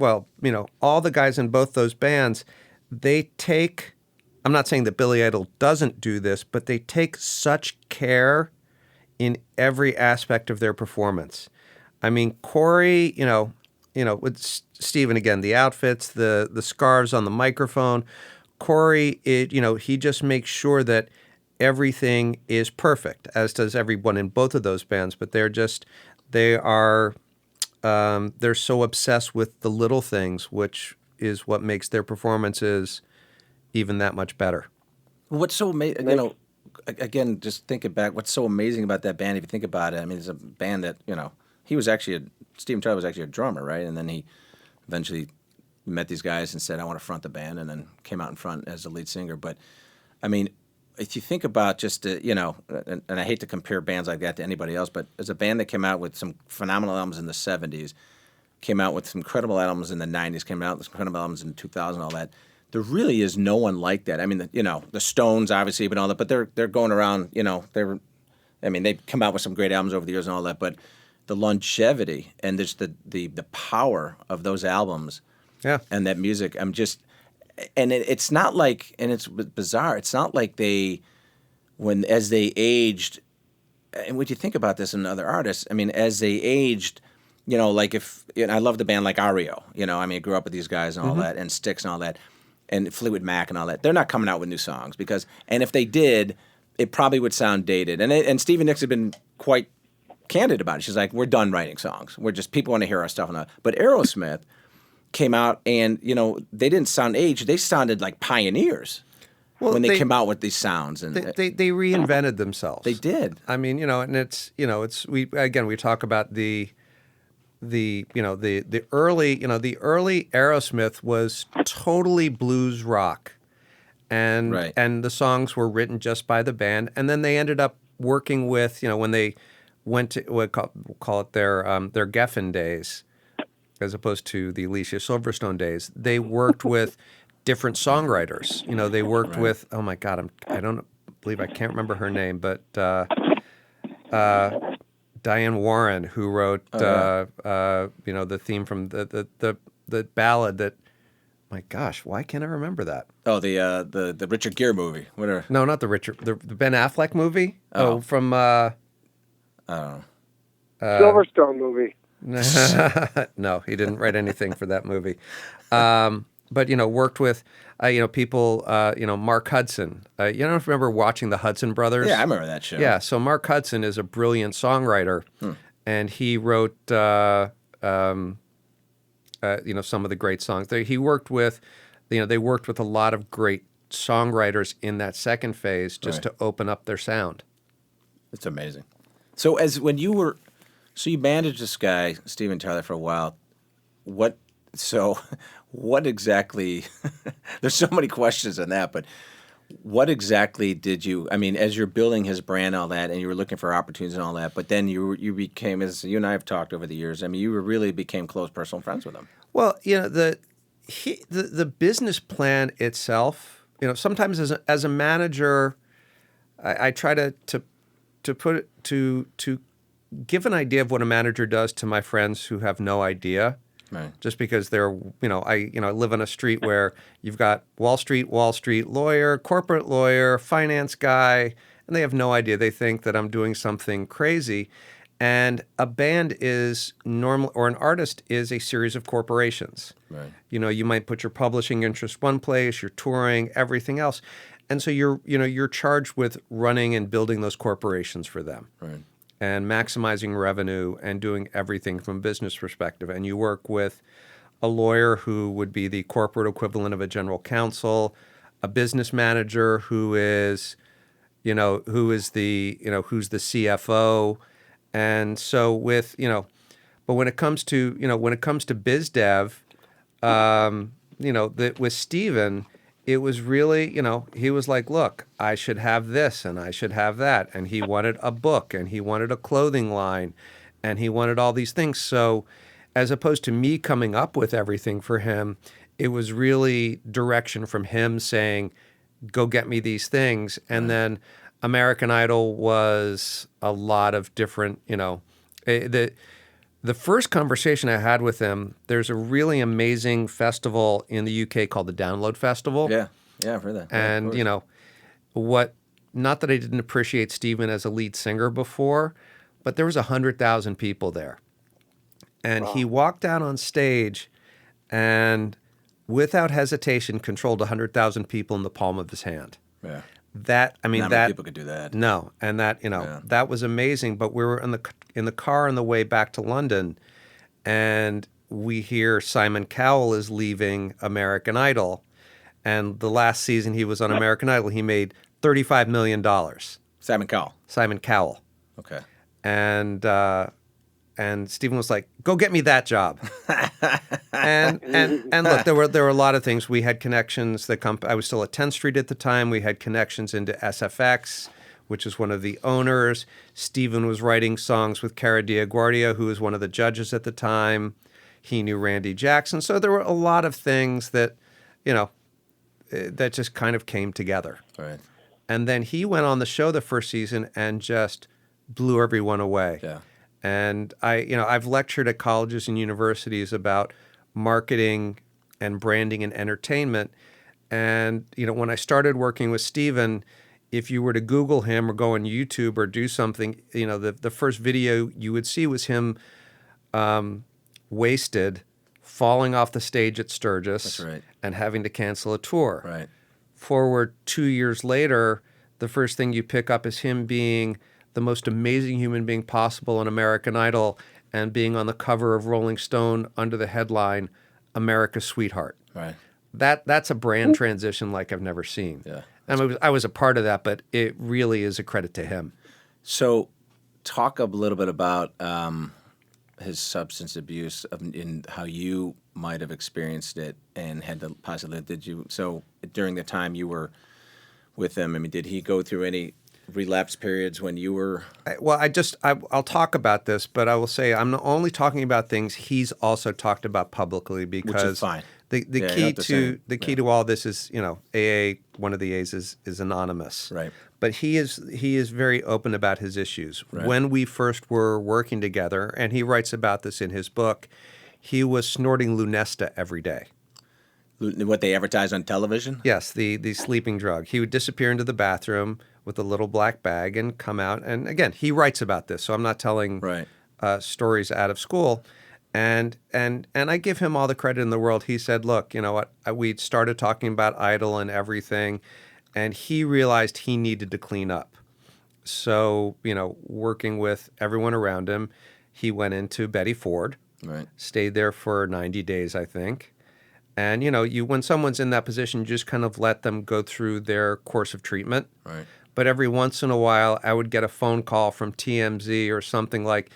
Speaker 4: all the guys in both those bands, they take. I'm not saying that Billy Idol doesn't do this, but they take such care in every aspect of their performance. I mean, Corey, with Steven again, the outfits, the scarves on the microphone. Corey, he just makes sure that everything is perfect, as does everyone in both of those bands. But they're so obsessed with the little things, which is what makes their performances even that much better.
Speaker 1: What's so amazing, again, just thinking back, what's so amazing about that band, if you think about it, I mean, it's a band that, Steven Tyler was actually a drummer, right? And then he eventually met these guys and said, I want to front the band, and then came out in front as the lead singer. But, I mean, if you think about just, and I hate to compare bands like that to anybody else, but as a band that came out with some phenomenal albums in the 70s, came out with some incredible albums in the 90s, came out with some incredible albums in 2000, all that, there really is no one like that. I mean, the Stones obviously, but all that. But they're going around. They've come out with some great albums over the years and all that. But the longevity and just the power of those albums, and that music. It's not like, and it's bizarre. It's not like as they aged, and when you think about this in other artists, I mean, as they aged. Like I love the band like REO. I grew up with these guys and all that, and Styx and all that. And Fleetwood Mac and all that, they're not coming out with new songs and if they did, it probably would sound dated. And Stevie Nicks had been quite candid about it. She's like, we're done writing songs. We're just, people want to hear our stuff. But Aerosmith came out and, they didn't sound aged. They sounded like pioneers when they came out with these sounds. And
Speaker 4: they reinvented themselves.
Speaker 1: They did.
Speaker 4: I mean, and we talk about the early Aerosmith was totally blues rock, and the songs were written just by the band, and then they ended up working with when they went to we'll call it their Geffen days, as opposed to the Alicia Silverstone days. They worked with different songwriters. They worked with I can't remember her name, but Diane Warren, who wrote the theme from the ballad that, my gosh, why can't I remember that?
Speaker 1: Oh, the Richard Gere movie. Whatever.
Speaker 4: No, not the Ben Affleck movie. From
Speaker 3: Silverstone movie.
Speaker 4: No, he didn't write anything for that movie. But worked with people. Mark Hudson. You don't remember watching the Hudson Brothers?
Speaker 1: Yeah, I remember that show.
Speaker 4: Yeah, so Mark Hudson is a brilliant songwriter, and he wrote some of the great songs. He worked with, they worked with a lot of great songwriters in that second phase just to open up their sound.
Speaker 1: It's amazing. So you managed this guy Steven Tyler for a while. What exactly, there's so many questions on that, but what exactly did you, as you're building his brand and all that, and you were looking for opportunities and all that, but then you became, as you and I have talked over the years, you really became close personal friends with him.
Speaker 4: Well, the business plan itself, sometimes as a manager, I try to put it to give an idea of what a manager does to my friends who have no idea.
Speaker 1: Right.
Speaker 4: Just because they're, I live on a street where you've got Wall Street lawyer, corporate lawyer, finance guy, and they have no idea. They think that I'm doing something crazy. And a band is normal, or an artist is a series of corporations.
Speaker 1: Right.
Speaker 4: You might put your publishing interest one place, your touring, everything else. And so you're charged with running and building those corporations for them.
Speaker 1: Right.
Speaker 4: And maximizing revenue and doing everything from a business perspective. And you work with a lawyer who would be the corporate equivalent of a general counsel, a business manager who is who's the CFO. And so but when it comes to biz dev, with Steven, it was really, he was like, look, I should have this and I should have that. And he wanted a book and he wanted a clothing line and he wanted all these things. So as opposed to me coming up with everything for him, it was really direction from him saying, go get me these things. And then American Idol was a lot of different, the first conversation I had with him, there's a really amazing festival in the UK called the Download Festival.
Speaker 1: Yeah, I've heard that.
Speaker 4: And, not that I didn't appreciate Steven as a lead singer before, but there was 100,000 people there. And he walked out on stage and without hesitation controlled 100,000 people in the palm of his hand.
Speaker 1: Yeah.
Speaker 4: Not
Speaker 1: many people could do that.
Speaker 4: No, and that was amazing. But we were in the car on the way back to London, and we hear Simon Cowell is leaving American Idol, and the last season he was on American Idol, he made $35 million.
Speaker 1: Simon Cowell.
Speaker 4: Simon Cowell.
Speaker 1: Okay.
Speaker 4: And Stephen was like, "Go get me that job." and look, there were a lot of things. We had connections that I was still at 10th Street at the time. We had connections into SFX, which is one of the owners. Stephen was writing songs with Cara DiaGuardia, who was one of the judges at the time. He knew Randy Jackson. So there were a lot of things that, that just kind of came together.
Speaker 1: Right.
Speaker 4: And then he went on the show the first season and just blew everyone away.
Speaker 1: Yeah.
Speaker 4: And I've lectured at colleges and universities about marketing and branding and entertainment. And, when I started working with Steven, if you were to Google him or go on YouTube or do something, the first video you would see was him wasted, falling off the stage at Sturgis.
Speaker 1: That's right.
Speaker 4: And having to cancel a tour.
Speaker 1: Right.
Speaker 4: Forward 2 years later, the first thing you pick up is him being the most amazing human being possible on American Idol and being on the cover of Rolling Stone under the headline, America's Sweetheart.
Speaker 1: Right.
Speaker 4: That's a brand transition like I've never seen.
Speaker 1: Yeah.
Speaker 4: And I was a part of that, but it really is a credit to him.
Speaker 1: So talk a little bit about his substance abuse and how you might have experienced it and had to possibly, so during the time you were with him, did he go through any relapse periods when you were?
Speaker 4: I'll talk about this, but I will say I'm not only talking about things he's also talked about publicly because
Speaker 1: which is fine.
Speaker 4: The key to all this is, AA, one of the A's is anonymous.
Speaker 1: Right.
Speaker 4: But he is very open about his issues.
Speaker 1: Right.
Speaker 4: When we first were working together, and he writes about this in his book, he was snorting Lunesta every day.
Speaker 1: What they advertise on television?
Speaker 4: Yes, the sleeping drug. He would disappear into the bathroom with a little black bag and come out. And again, he writes about this, so I'm not telling stories out of school. And I give him all the credit in the world. He said, look, you know what? We started talking about Idol and everything, and he realized he needed to clean up. So, working with everyone around him, he went into Betty Ford, stayed there for 90 days, I think. And, when someone's in that position, you just kind of let them go through their course of treatment.
Speaker 1: Right.
Speaker 4: But every once in a while, I would get a phone call from TMZ or something like,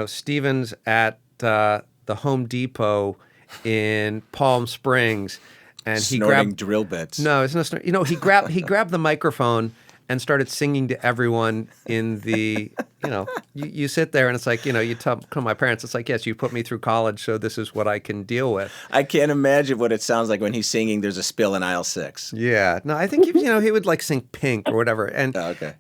Speaker 4: Steven's at the Home Depot in Palm Springs, and he
Speaker 1: snorting
Speaker 4: grabbed
Speaker 1: drill bits.
Speaker 4: No, it's not. He grabbed the microphone and started singing to everyone in the, you sit there and it's like, you tell my parents, it's like, yes, you put me through college, so this is what I can deal with.
Speaker 1: I can't imagine what it sounds like when he's singing There's a Spill in Aisle 6.
Speaker 4: Yeah. No, I think, he would like sing Pink or whatever. And,
Speaker 1: Oh, okay.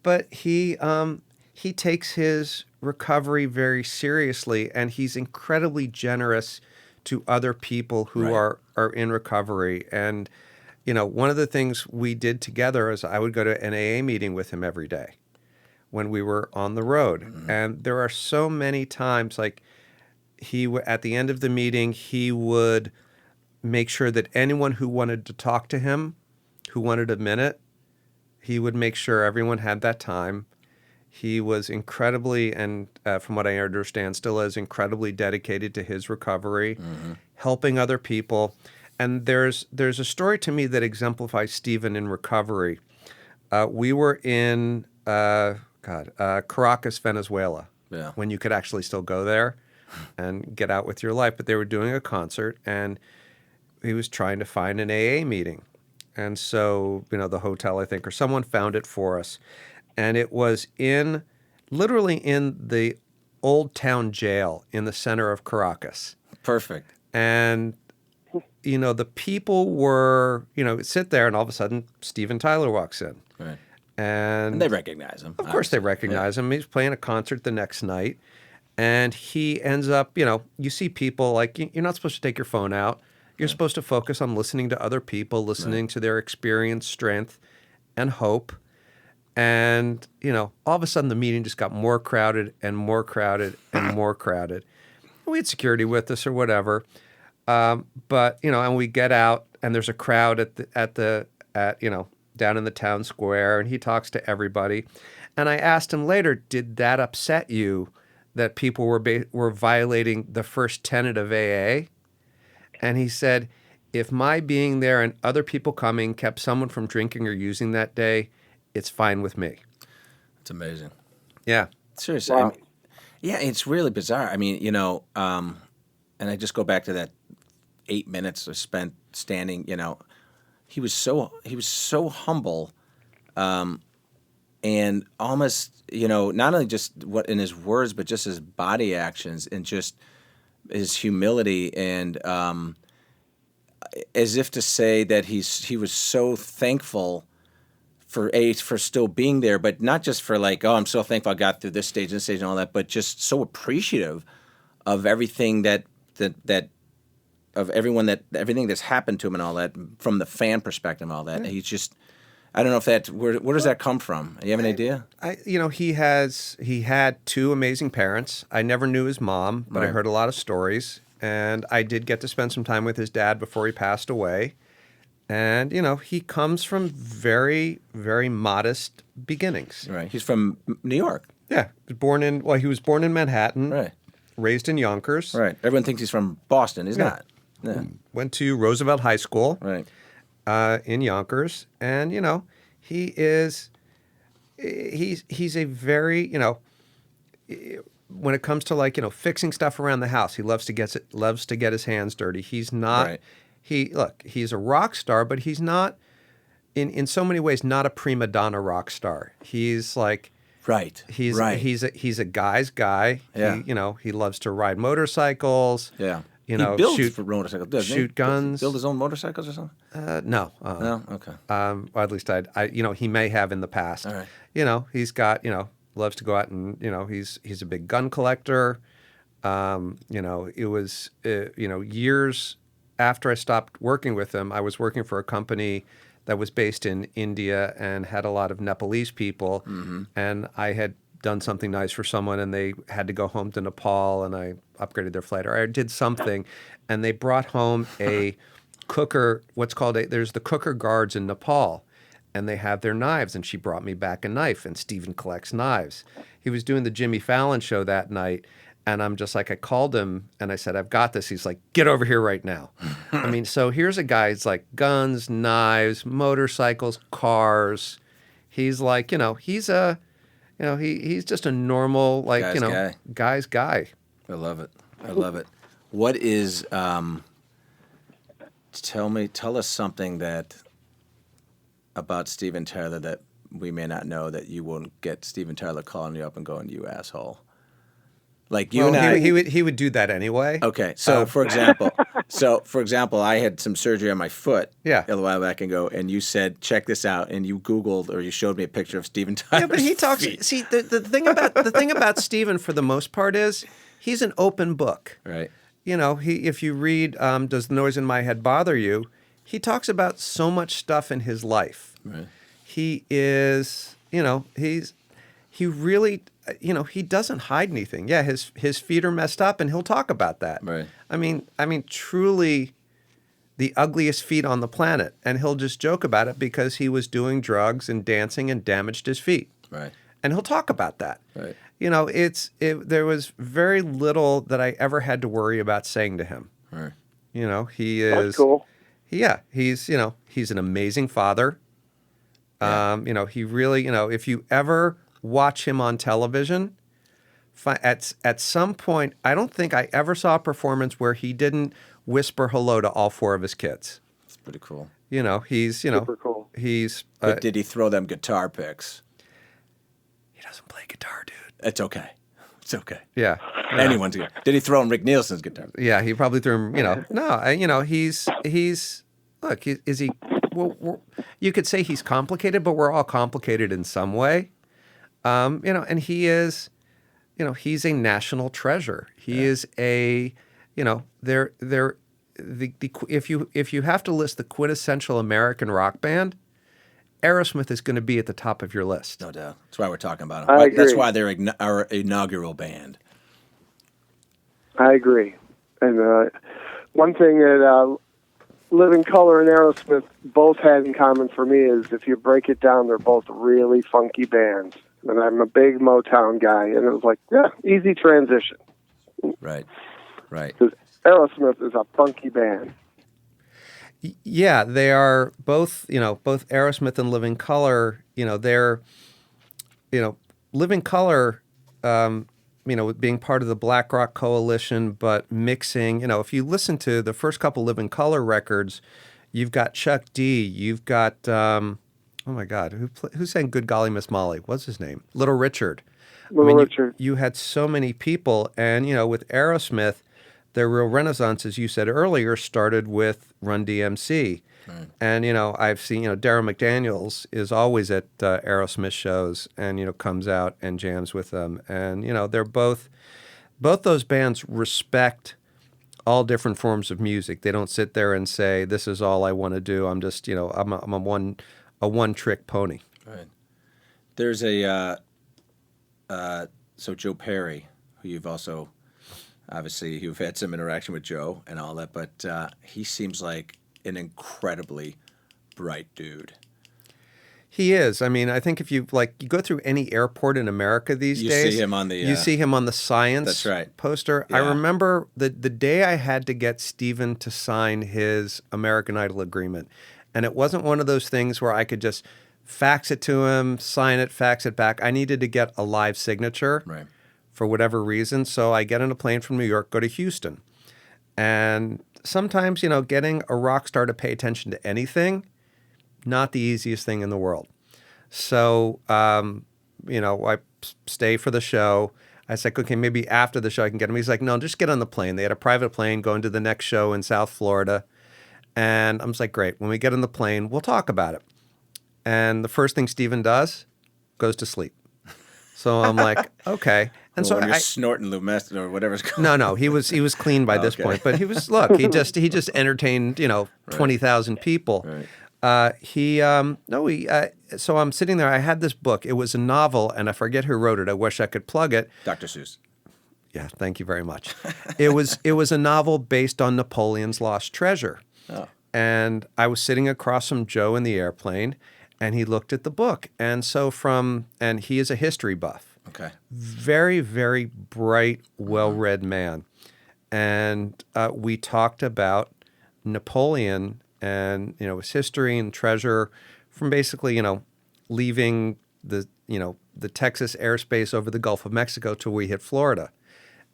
Speaker 4: But he takes his recovery very seriously, and he's incredibly generous to other people who
Speaker 1: Right.
Speaker 4: are in recovery. And, one of the things we did together is I would go to an AA meeting with him every day when we were on the road. Mm-hmm. And there are so many times, like at the end of the meeting, he would make sure that anyone who wanted to talk to him, who wanted a minute, he would make sure everyone had that time. He was incredibly, and from what I understand, still is incredibly dedicated to his recovery, helping other people. And there's a story to me that exemplifies Stephen in recovery. We were in Caracas, Venezuela, when you could actually still go there and get out with your life. But they were doing a concert, and he was trying to find an AA meeting. And so, the hotel, I think, or someone found it for us. And it was literally in the old town jail in the center of Caracas.
Speaker 1: Perfect.
Speaker 4: And, the people were, sit there, and all of a sudden, Steven Tyler walks in.
Speaker 1: Right.
Speaker 4: And
Speaker 1: they recognize him.
Speaker 4: Of course they recognize him. He's playing a concert the next night. And he ends up, you see people, like, you're not supposed to take your phone out. You're supposed to focus on listening to other people, listening to their experience, strength, and hope. And, all of a sudden the meeting just got more crowded and more crowded and more crowded. We had security with us or whatever. But, and we get out and there's a crowd at down in the town square, and he talks to everybody. And I asked him later, did that upset you that people were violating the first tenet of AA? And he said, if my being there and other people coming kept someone from drinking or using that day, it's fine with me.
Speaker 1: It's amazing.
Speaker 4: Yeah.
Speaker 1: Seriously.
Speaker 3: Wow.
Speaker 1: It's really bizarre. I mean, and I just go back to that 8 minutes I spent standing, he was so humble, and almost, not only just what in his words, but just his body actions and just his humility, and as if to say that he was so thankful for still being there, but not just for like, oh, I'm so thankful I got through this stage and all that, but just so appreciative of everything everything that's happened to him and all that, from the fan perspective and all that. He's just, I don't know if where does that come from? Do you have an idea?
Speaker 4: He had two amazing parents. I never knew his mom, but I heard a lot of stories, and I did get to spend some time with his dad before he passed away. And, he comes from very, very modest beginnings.
Speaker 1: Right. He's from New York.
Speaker 4: Yeah. He was born in Manhattan.
Speaker 1: Right.
Speaker 4: Raised in Yonkers.
Speaker 1: Right. Everyone thinks he's from Boston. He's not. Yeah.
Speaker 4: Went to Roosevelt High School.
Speaker 1: Right.
Speaker 4: In Yonkers. And, he's a very, when it comes to fixing stuff around the house, he loves to get his hands dirty. He's not... Right. He's a rock star, but he's not, in so many ways, not a prima donna rock star. He's like, He's a guy's guy.
Speaker 1: Yeah.
Speaker 4: He loves to ride motorcycles.
Speaker 1: Yeah. He builds for motorcycles. Doesn't
Speaker 4: shoot guns.
Speaker 1: Build his own motorcycles or something?
Speaker 4: No.
Speaker 1: No. Okay.
Speaker 4: Or at least he may have in the past.
Speaker 1: All right.
Speaker 4: He's got, loves to go out and, he's a big gun collector. It was, years after I stopped working with him, I was working for a company that was based in India and had a lot of Nepalese people. Mm-hmm. And I had done something nice for someone, and they had to go home to Nepal, and I upgraded their flight, or I did something, and they brought home a cooker, there's the cooker guards in Nepal, and they have their knives, and she brought me back a knife, and Stephen collects knives. He was doing the Jimmy Fallon show that night, and I'm just like, I called him and I said, I've got this. He's like, get over here right now. I mean, so here's a guy, it's like guns, knives, motorcycles, cars. He's like, he's just a normal, guy's guy.
Speaker 1: I love it. What is, tell us something about Steven Tyler that we may not know that you won't get Steven Tyler calling you up and going, "You asshole." Like you
Speaker 4: Well,
Speaker 1: and I.
Speaker 4: he would do that anyway.
Speaker 1: Okay, so for example, I had some surgery on my foot
Speaker 4: Yeah.
Speaker 1: a while back ago, and you said, "Check this out," and you Googled or you showed me a picture of Steven Tyler.
Speaker 4: Yeah, but he talks.
Speaker 1: Feet.
Speaker 4: See, the thing about Steven for the most part is he's an open book.
Speaker 1: Right.
Speaker 4: You know, if you read "Does the Noise in My Head Bother You," he talks about so much stuff in his life.
Speaker 1: Right.
Speaker 4: He is, he really, he doesn't hide anything. Yeah, his feet are messed up, and he'll talk about that.
Speaker 1: Right.
Speaker 4: I mean, truly, the ugliest feet on the planet, and he'll just joke about it because he was doing drugs and dancing and damaged his feet.
Speaker 1: Right.
Speaker 4: And he'll talk about that.
Speaker 1: Right.
Speaker 4: There was very little that I ever had to worry about saying to him.
Speaker 1: Right.
Speaker 4: He is.
Speaker 3: That's cool.
Speaker 4: Yeah, he's an amazing father.
Speaker 1: Yeah.
Speaker 4: He really, if you ever watch him on television, at some point, I don't think I ever saw a performance where he didn't whisper hello to all 4 of his kids.
Speaker 1: It's pretty cool.
Speaker 4: He's,
Speaker 3: Super cool.
Speaker 4: he's.
Speaker 1: But did he throw them guitar picks?
Speaker 4: He doesn't play guitar, dude.
Speaker 1: It's okay. It's okay.
Speaker 4: Yeah.
Speaker 1: Anyone's guitar. Did he throw him Rick Nielsen's guitar?
Speaker 4: Yeah, he probably threw him. No, he's. Look, is he? Well, you could say he's complicated, but we're all complicated in some way. And he is, he's a national treasure. He is a, if you have to list the quintessential American rock band, Aerosmith is going to be at the top of your list.
Speaker 1: No doubt. That's why we're talking about
Speaker 3: I
Speaker 1: him. That's
Speaker 3: agree.
Speaker 1: why they're our inaugural band.
Speaker 3: I agree. And one thing that Living Colour and Aerosmith both had in common for me is if you break it down, they're both really funky bands. And I'm a big Motown guy, and it was like, yeah, easy transition.
Speaker 1: Right. Right.
Speaker 3: Because Aerosmith is a funky band.
Speaker 4: Yeah, they are both, both Aerosmith and Living Colour, they're, Living Colour, being part of the Black Rock Coalition, but mixing, if you listen to the first couple Living Colour records, you've got Chuck D, you've got, oh my God, who sang Good Golly Miss Molly? What's his name? Little Richard.
Speaker 3: Richard.
Speaker 4: You had so many people, and, with Aerosmith, their real renaissance, as you said earlier, started with Run DMC. Right. And, I've seen, Darren McDaniels is always at Aerosmith shows and, comes out and jams with them. And, they're both those bands respect all different forms of music. They don't sit there and say, this is all I want to do. I'm just, I'm a one-trick pony.
Speaker 1: Right. There's so Joe Perry, who you've also... Obviously, you've had some interaction with Joe and all that, but he seems like an incredibly bright dude.
Speaker 4: He is. I mean, I think if you go through any airport in America these days,
Speaker 1: you see him on the
Speaker 4: you see him on the Science
Speaker 1: that's right.
Speaker 4: poster.
Speaker 1: Yeah.
Speaker 4: I remember the day I had to get Steven to sign his American Idol agreement, and it wasn't one of those things where I could just fax it to him, sign it, fax it back. I needed to get a live signature.
Speaker 1: Right.
Speaker 4: For whatever reason. So I get on a plane from New York, go to Houston. And sometimes, getting a rock star to pay attention to anything, not the easiest thing in the world. So, I stay for the show. I said, okay, maybe after the show I can get him. He's like, no, just get on the plane. They had a private plane going to the next show in South Florida. And I'm just like, great. When we get on the plane, we'll talk about it. And the first thing Steven does, goes to sleep. So I'm like, okay. And so
Speaker 1: you're snorting Lumest or whatever's going on.
Speaker 4: No, he was clean by this point. But he just entertained 20,000 people.
Speaker 1: Right.
Speaker 4: So I'm sitting there. I had this book. It was a novel, and I forget who wrote it. I wish I could plug it.
Speaker 1: Dr. Seuss.
Speaker 4: Yeah, thank you very much. It was a novel based on Napoleon's Lost Treasure.
Speaker 1: Oh.
Speaker 4: And I was sitting across from Joe in the airplane, and he looked at the book. And he is a history buff.
Speaker 1: Okay.
Speaker 4: Very, very bright, well-read man. And we talked about Napoleon and, his history and treasure from basically, leaving the Texas airspace over the Gulf of Mexico till we hit Florida.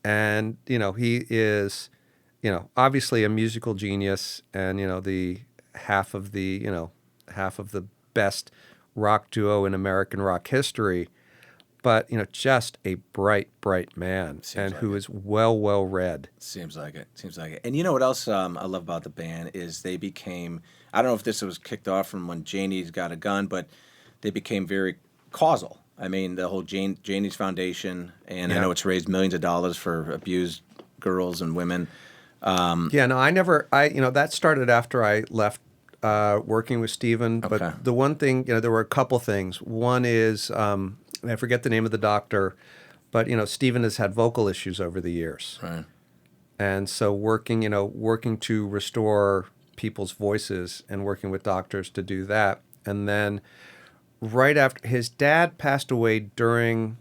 Speaker 4: And, he is, obviously a musical genius and, the half of the best rock duo in American rock history, but just a bright, bright man, and
Speaker 1: like
Speaker 4: who is well read.
Speaker 1: Seems like it. And you know what else I love about the band is they became, I don't know if this was kicked off from when Janie's Got a Gun, but they became very causal. I mean, the whole Janie's Foundation, and I know it's raised millions of dollars for abused girls and women.
Speaker 4: That started after I left working with Stephen.
Speaker 1: Okay.
Speaker 4: But the one thing, there were a couple things. One is, I forget the name of the doctor, but, Stephen has had vocal issues over the years.
Speaker 1: Right.
Speaker 4: And so working to restore people's voices and working with doctors to do that. And then right after, his dad passed away during,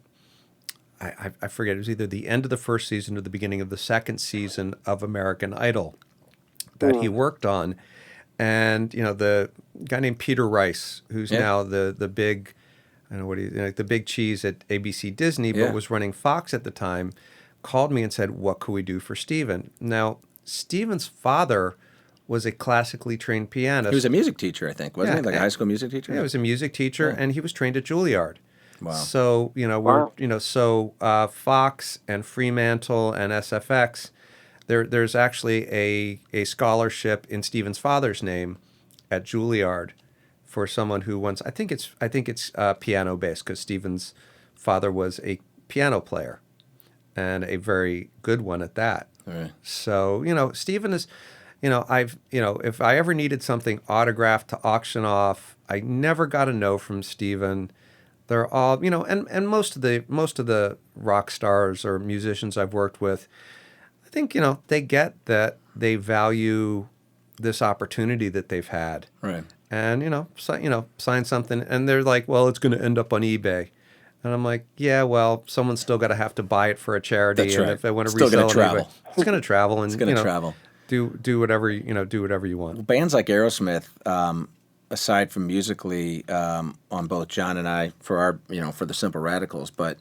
Speaker 4: I forget, it was either the end of the first season or the beginning of the second season of American Idol that he worked on. And, the guy named Peter Rice, who's now the big, I don't know what the big cheese at ABC Disney, but was running Fox at the time, called me and said, what could we do for Stephen? Now, Stephen's father was a classically trained pianist.
Speaker 1: He was a music teacher, I think, wasn't he? Like a high school music teacher?
Speaker 4: Yeah, he was a music teacher, and he was trained at Juilliard.
Speaker 1: Wow.
Speaker 4: So, Fox and Fremantle and SFX, there's actually a scholarship in Stephen's father's name at Juilliard for someone who once, I think it's piano based, because Stephen's father was a piano player and a very good one at that.
Speaker 1: Right.
Speaker 4: So, Stephen is, if I ever needed something autographed to auction off, I never got a no from Stephen. They're all, and most of the rock stars or musicians I've worked with, I think, they get that they value this opportunity that they've had.
Speaker 1: Right.
Speaker 4: And, sign something, and they're like, well, it's going to end up on eBay. And I'm like, yeah, well, someone's still got to have to buy it for a charity.
Speaker 1: That's
Speaker 4: and
Speaker 1: right.
Speaker 4: if they want to
Speaker 1: Still
Speaker 4: resell
Speaker 1: gonna
Speaker 4: it,
Speaker 1: travel.
Speaker 4: It's going to travel. And,
Speaker 1: It's going to travel.
Speaker 4: Do whatever, do whatever you want.
Speaker 1: Bands like Aerosmith, aside from musically, on both John and I, for our, for the Simple Radicals, but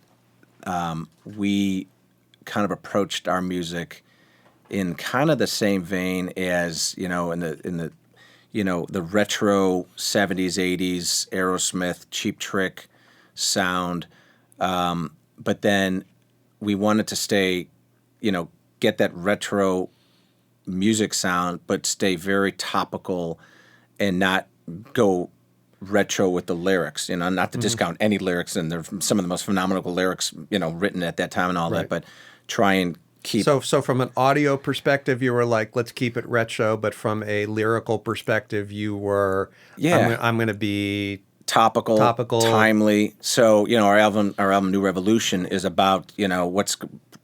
Speaker 1: we kind of approached our music in kind of the same vein as, in the the retro 70s, 80s Aerosmith Cheap Trick sound, but then we wanted to stay, get that retro music sound, but stay very topical and not go retro with the lyrics, not to discount any lyrics, and they're some of the most phenomenal lyrics, written at that time and all that, but try and keep.
Speaker 4: So from an audio perspective, you were like, let's keep it retro, but from a lyrical perspective, you were, I'm going to be
Speaker 1: topical, timely. So, our album New Revolution is about,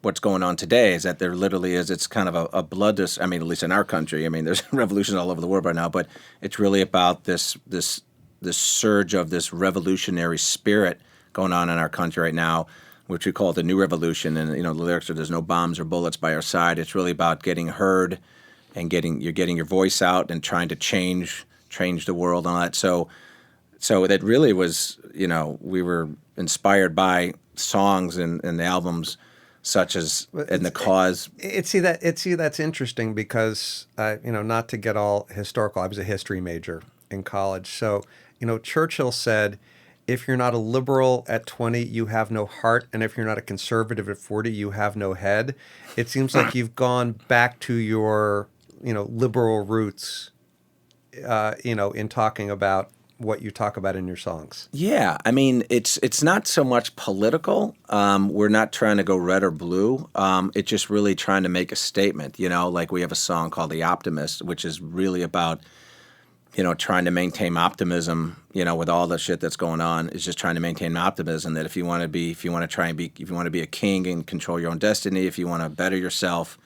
Speaker 1: what's going on today, is that there literally is, it's kind of a bloodless, at least in our country, there's revolutions all over the world right now, but it's really about this surge of this revolutionary spirit going on in our country right now, which we call it the New Revolution. And, the lyrics are, there's no bombs or bullets by our side. It's really about getting heard and getting your voice out and trying to change the world and all that. So that really was, we were inspired by songs and the albums such as "And the Cause."
Speaker 4: That's interesting because, not to get all historical, I was a history major in college. So, Churchill said, if you're not a liberal at 20, you have no heart. And if you're not a conservative at 40, you have no head. It seems like you've gone back to your, liberal roots, in talking about what you talk about in your songs.
Speaker 1: Yeah, it's not so much political. We're not trying to go red or blue. It's just really trying to make a statement. Like we have a song called "The Optimist," which is really about, trying to maintain optimism. With all the shit that's going on, is just trying to maintain optimism. That if you want to be a king and control your own destiny, if you want to better yourself,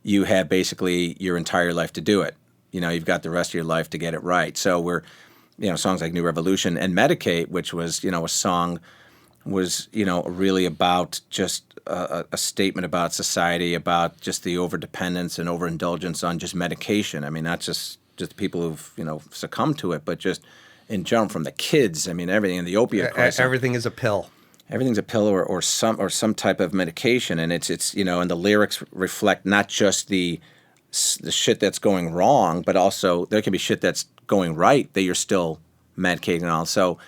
Speaker 1: you have basically your entire life to do it. You've got the rest of your life to get it right. So we're, songs like New Revolution and Medicate, which was, a song was, really about just a statement about society, about just the overdependence and overindulgence on just medication. Not just people who've, succumbed to it, but just in general, from the kids. Everything, the opiate crisis.
Speaker 4: Everything is a pill.
Speaker 1: Everything's a pill or some type of medication. And it's and the lyrics reflect not just the shit that's going wrong, but also there can be shit that's going right that you're still Matt Cade and all. So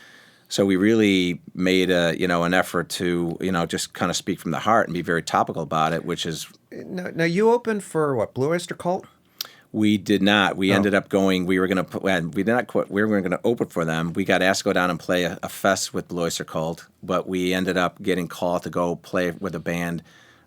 Speaker 1: we really made an effort to just kind of speak from the heart and be very topical about it, which is.
Speaker 4: Now you opened for what, Blue Oyster Cult?
Speaker 1: We did not. We ended up going. We were going to. We did not quit. We were going to open for them. We got asked to go down and play a fest with Blue Oyster Cult, but we ended up getting called to go play with a band,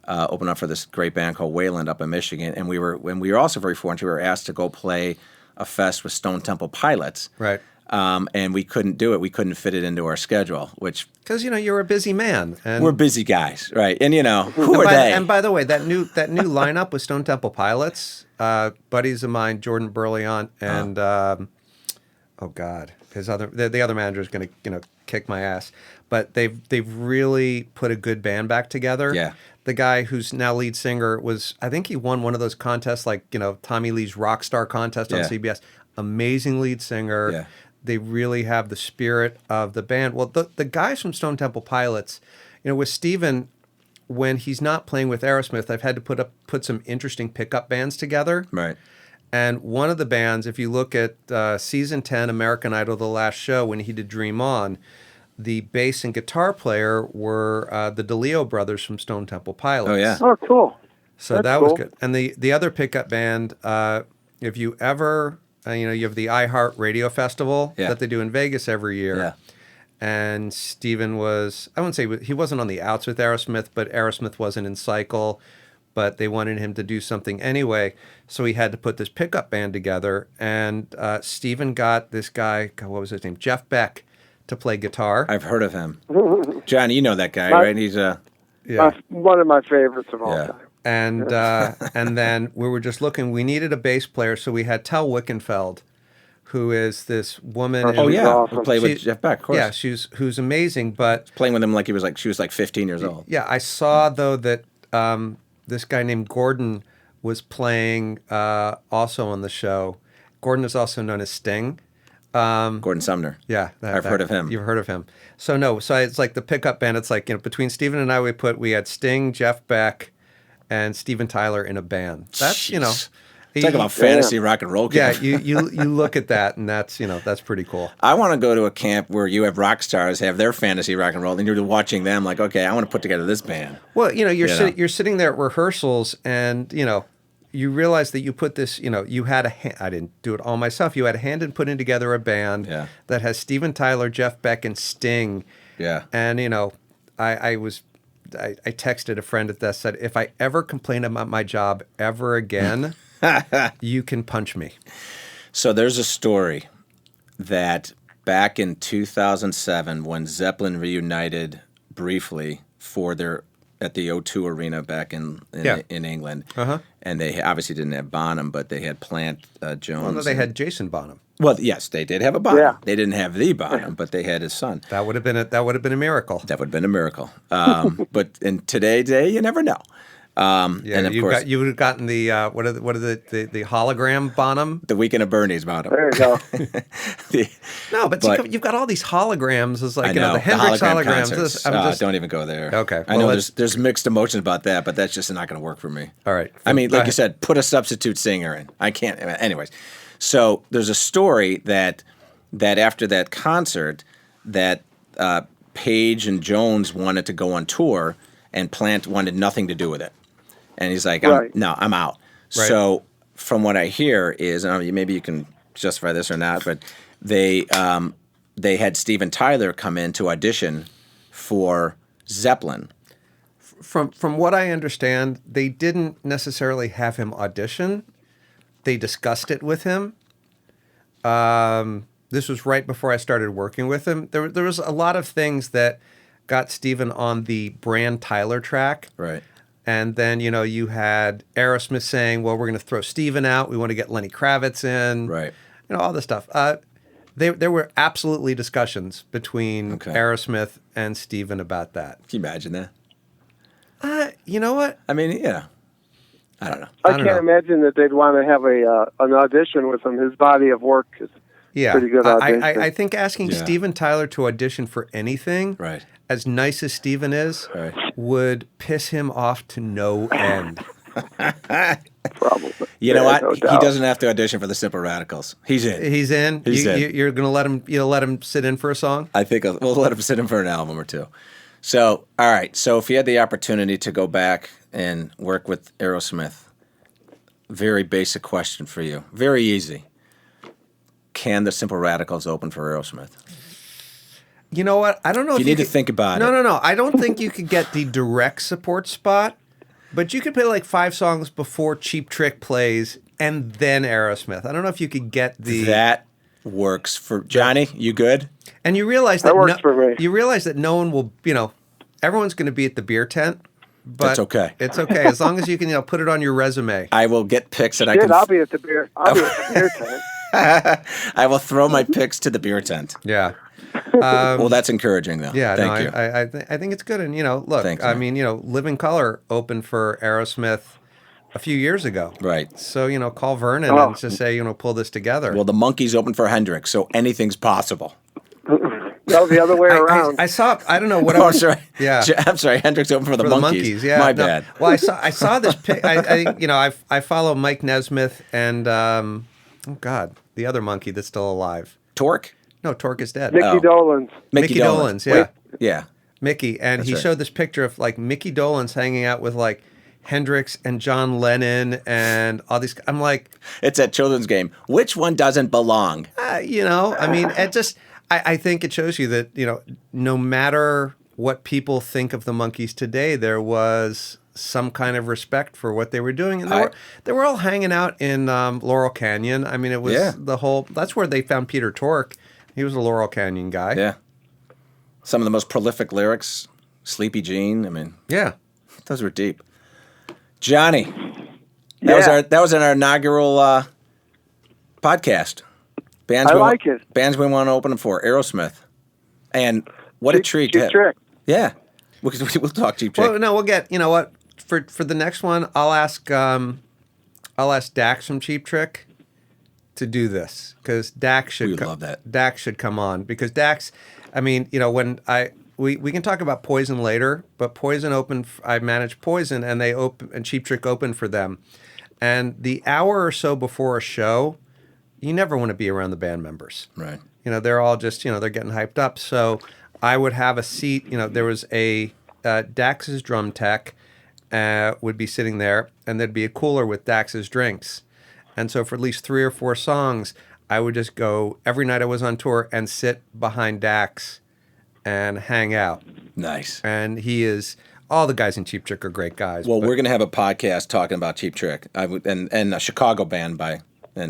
Speaker 1: open up for this great band called Wayland up in Michigan. And we were also very fortunate. We were asked to go play a fest with Stone Temple Pilots.
Speaker 4: Right.
Speaker 1: And we couldn't do it. We couldn't fit it into our schedule, which
Speaker 4: because you're a busy man. And
Speaker 1: we're busy guys, right? And who are they?
Speaker 4: And by the way, that new lineup with Stone Temple Pilots, buddies of mine, Jordan Burleon and oh God, the other manager is going to kick my ass. But they've really put a good band back together.
Speaker 1: Yeah.
Speaker 4: The guy who's now lead singer I think he won one of those contests like Tommy Lee's Rockstar contest on CBS. Amazing lead singer.
Speaker 1: Yeah.
Speaker 4: They really have the spirit of the band. Well, the guys from Stone Temple Pilots, with Steven, when he's not playing with Aerosmith, I've had to put some interesting pickup bands together.
Speaker 1: Right.
Speaker 4: And one of the bands, if you look at season 10, American Idol, the last show, when he did Dream On, the bass and guitar player were the DeLeo brothers from Stone Temple Pilots.
Speaker 1: Oh, yeah.
Speaker 3: Oh, cool.
Speaker 4: So that was good. And the other pickup band, if you ever... you have the iHeart Radio Festival that they do in Vegas every year.
Speaker 1: Yeah.
Speaker 4: And Steven I wouldn't say he wasn't on the outs with Aerosmith, but Aerosmith wasn't in cycle, but they wanted him to do something anyway. So he had to put this pickup band together. And Steven got this guy, what was his name? Jeff Beck, to play guitar.
Speaker 1: I've heard of him. John, you know that guy, right? He's
Speaker 3: one of my favorites of all time.
Speaker 4: And and then we were just looking. We needed a bass player, so we had Tel Wickenfeld, who is this woman.
Speaker 3: Oh, yeah,
Speaker 1: awesome. Who played with Jeff Beck, of course.
Speaker 4: Yeah, who's amazing. But
Speaker 1: playing with him she was like 15 years old.
Speaker 4: Yeah, I saw though that this guy named Gordon was playing also on the show. Gordon is also known as Sting.
Speaker 1: Gordon Sumner.
Speaker 4: Yeah,
Speaker 1: I've heard of him.
Speaker 4: You've heard of him. So it's like the pickup band. It's like between Steven and I, we had Sting, Jeff Beck, and Steven Tyler in a band. That's
Speaker 1: talk about fantasy rock and roll camp.
Speaker 4: Yeah, you look at that, and that's pretty cool.
Speaker 1: I want to go to a camp where you have rock stars have their fantasy rock and roll, and you're watching them like, okay, I want to put together this band.
Speaker 4: Well, you're sitting there at rehearsals, and you realize that you put this. You had I didn't do it all myself. You had a hand in putting together a band that has Steven Tyler, Jeff Beck, and Sting.
Speaker 1: Yeah,
Speaker 4: and I texted a friend that said, if I ever complain about my job ever again, you can punch me.
Speaker 1: So there's a story that back in 2007, when Zeppelin reunited briefly at the O2 Arena back in England, and they obviously didn't have Bonham, but they had Plant Jones.
Speaker 4: Well, no, they had Jason Bonham.
Speaker 1: Well, yes, they did have a Bonham.
Speaker 3: Yeah.
Speaker 1: They didn't have the Bonham, but they had his son.
Speaker 4: That would have been a miracle.
Speaker 1: That would have been a miracle. But in today's day, you never know. And of course,
Speaker 4: you would have gotten the what are the hologram Bonham?
Speaker 1: The Weekend of Bernie's Bonham.
Speaker 3: There you go.
Speaker 4: You've got all these holograms. It's like
Speaker 1: the
Speaker 4: Hendrix
Speaker 1: hologram
Speaker 4: holograms.
Speaker 1: Don't even go there.
Speaker 4: Okay,
Speaker 1: I know there's mixed emotions about that, but that's just not going to work for me.
Speaker 4: All right.
Speaker 1: I mean, like you said, put a substitute singer in. I can't. Anyways, so there's a story that after that concert, that Page and Jones wanted to go on tour, and Plant wanted nothing to do with it. And he's like, I'm out. Right. So from what I hear is, maybe you can justify this or not, but they had Steven Tyler come in to audition for Zeppelin.
Speaker 4: From what I understand, they didn't necessarily have him audition. They discussed it with him. This was right before I started working with him. There was a lot of things that got Steven on the Brand Tyler track.
Speaker 1: Right.
Speaker 4: And then, you had Aerosmith saying, well, we're going to throw Steven out. We want to get Lenny Kravitz in.
Speaker 1: Right.
Speaker 4: All this stuff. There were absolutely discussions between Aerosmith and Steven about that.
Speaker 1: Can you imagine that?
Speaker 4: You know what?
Speaker 1: I mean, yeah. I don't know.
Speaker 3: I can't imagine that they'd want to have an audition with him. His body of work is pretty good audition.
Speaker 4: I think asking Steven Tyler to audition for anything,
Speaker 1: right,
Speaker 4: as nice as Steven is,
Speaker 1: right,
Speaker 4: would piss him off to no end.
Speaker 3: Probably.
Speaker 1: You know what?
Speaker 3: No
Speaker 1: He
Speaker 3: doubt.
Speaker 1: doesn't have to audition for the Simple Radicals. He's in.
Speaker 4: He's in.
Speaker 1: He's in.
Speaker 4: You're gonna let him. You'll let him sit in for a song.
Speaker 1: I think we'll let him sit in for an album or two. So, all right. So, if you had the opportunity to go back and work with Aerosmith, very basic question for you. Very easy. Can the Simple Radicals open for Aerosmith?
Speaker 4: You know what? I don't know.
Speaker 1: You
Speaker 4: if
Speaker 1: need to think about it.
Speaker 4: No. I don't think you could get the direct support spot, but you could play like 5 songs before Cheap Trick plays and then Aerosmith. I don't know if you could get the
Speaker 1: That works for Johnny. You good?
Speaker 4: And you realize that
Speaker 3: That works for me.
Speaker 4: You realize that no one will. Everyone's going to be at the beer tent. But
Speaker 1: That's okay.
Speaker 4: It's okay as long as you can put it on your resume.
Speaker 1: I will get pics and I
Speaker 3: Shit,
Speaker 1: can.
Speaker 3: I'll be at the beer. I'll be at the beer tent.
Speaker 1: I will throw my pics to the beer tent.
Speaker 4: Yeah.
Speaker 1: Well, that's encouraging, though.
Speaker 4: Yeah,
Speaker 1: Thank you.
Speaker 4: I think it's good. And look,
Speaker 1: Thanks,
Speaker 4: I
Speaker 1: man.
Speaker 4: mean, Living Color opened for Aerosmith a few years ago.
Speaker 1: Right.
Speaker 4: So call Vernon
Speaker 3: Oh.
Speaker 4: and just say pull this together.
Speaker 1: Well, the Monkeys open for Hendrix, so anything's possible.
Speaker 3: No, the other way around.
Speaker 4: I saw. I don't know what.
Speaker 1: Oh, I'm sorry.
Speaker 4: Yeah.
Speaker 1: I'm sorry. Hendrix open for the Monkeys.
Speaker 4: Yeah,
Speaker 1: My
Speaker 4: no.
Speaker 1: bad.
Speaker 4: Well, I saw this. I follow Mike Nesmith and oh God, the other monkey that's still alive.
Speaker 1: Torque?
Speaker 4: No, Torque is dead.
Speaker 3: Mickey
Speaker 1: Oh.
Speaker 3: Dolenz.
Speaker 4: Mickey Dolenz, yeah.
Speaker 1: Yeah.
Speaker 4: Mickey, and
Speaker 1: That's
Speaker 4: he
Speaker 1: right.
Speaker 4: showed this picture of like Mickey Dolenz hanging out with like Hendrix and John Lennon and all these. I'm like,
Speaker 1: It's that children's game. Which one doesn't belong?
Speaker 4: I mean, it just. I think it shows you that no matter what people think of the Monkees today, there was some kind of respect for what they were doing, and they were all hanging out in Laurel Canyon. I mean, it was the whole. That's where they found Peter Tork. He was a Laurel Canyon guy.
Speaker 1: Yeah. Some of the most prolific lyrics. Sleepy Jean. I mean,
Speaker 4: Yeah.
Speaker 1: those were deep. Johnny. That was in our inaugural podcast. Bands
Speaker 3: I
Speaker 1: we
Speaker 3: like it.
Speaker 1: Bands we want to open them for. Aerosmith. And what a treat to
Speaker 3: Cheap
Speaker 1: have.
Speaker 3: Trick.
Speaker 1: Yeah. We'll talk Cheap Trick.
Speaker 4: Well, no, we'll get. You know what? For the next one, I'll ask Dax from Cheap Trick to do this because Dax should.
Speaker 1: We would love that.
Speaker 4: Dax should come on because Dax. I mean, when we can talk about Poison later, but Poison opened. I managed Poison, and they open and Cheap Trick opened for them, and the hour or so before a show, you never want to be around the band members.
Speaker 1: Right.
Speaker 4: They're all just, they're getting hyped up. So I would have a seat, there was a Dax's drum tech would be sitting there, and there'd be a cooler with Dax's drinks. And so for at least 3 or 4 songs, I would just go every night I was on tour and sit behind Dax and hang out.
Speaker 1: Nice.
Speaker 4: And all the guys in Cheap Trick are great guys.
Speaker 1: Well,
Speaker 4: but
Speaker 1: we're going to have a podcast talking about Cheap Trick. And a Chicago band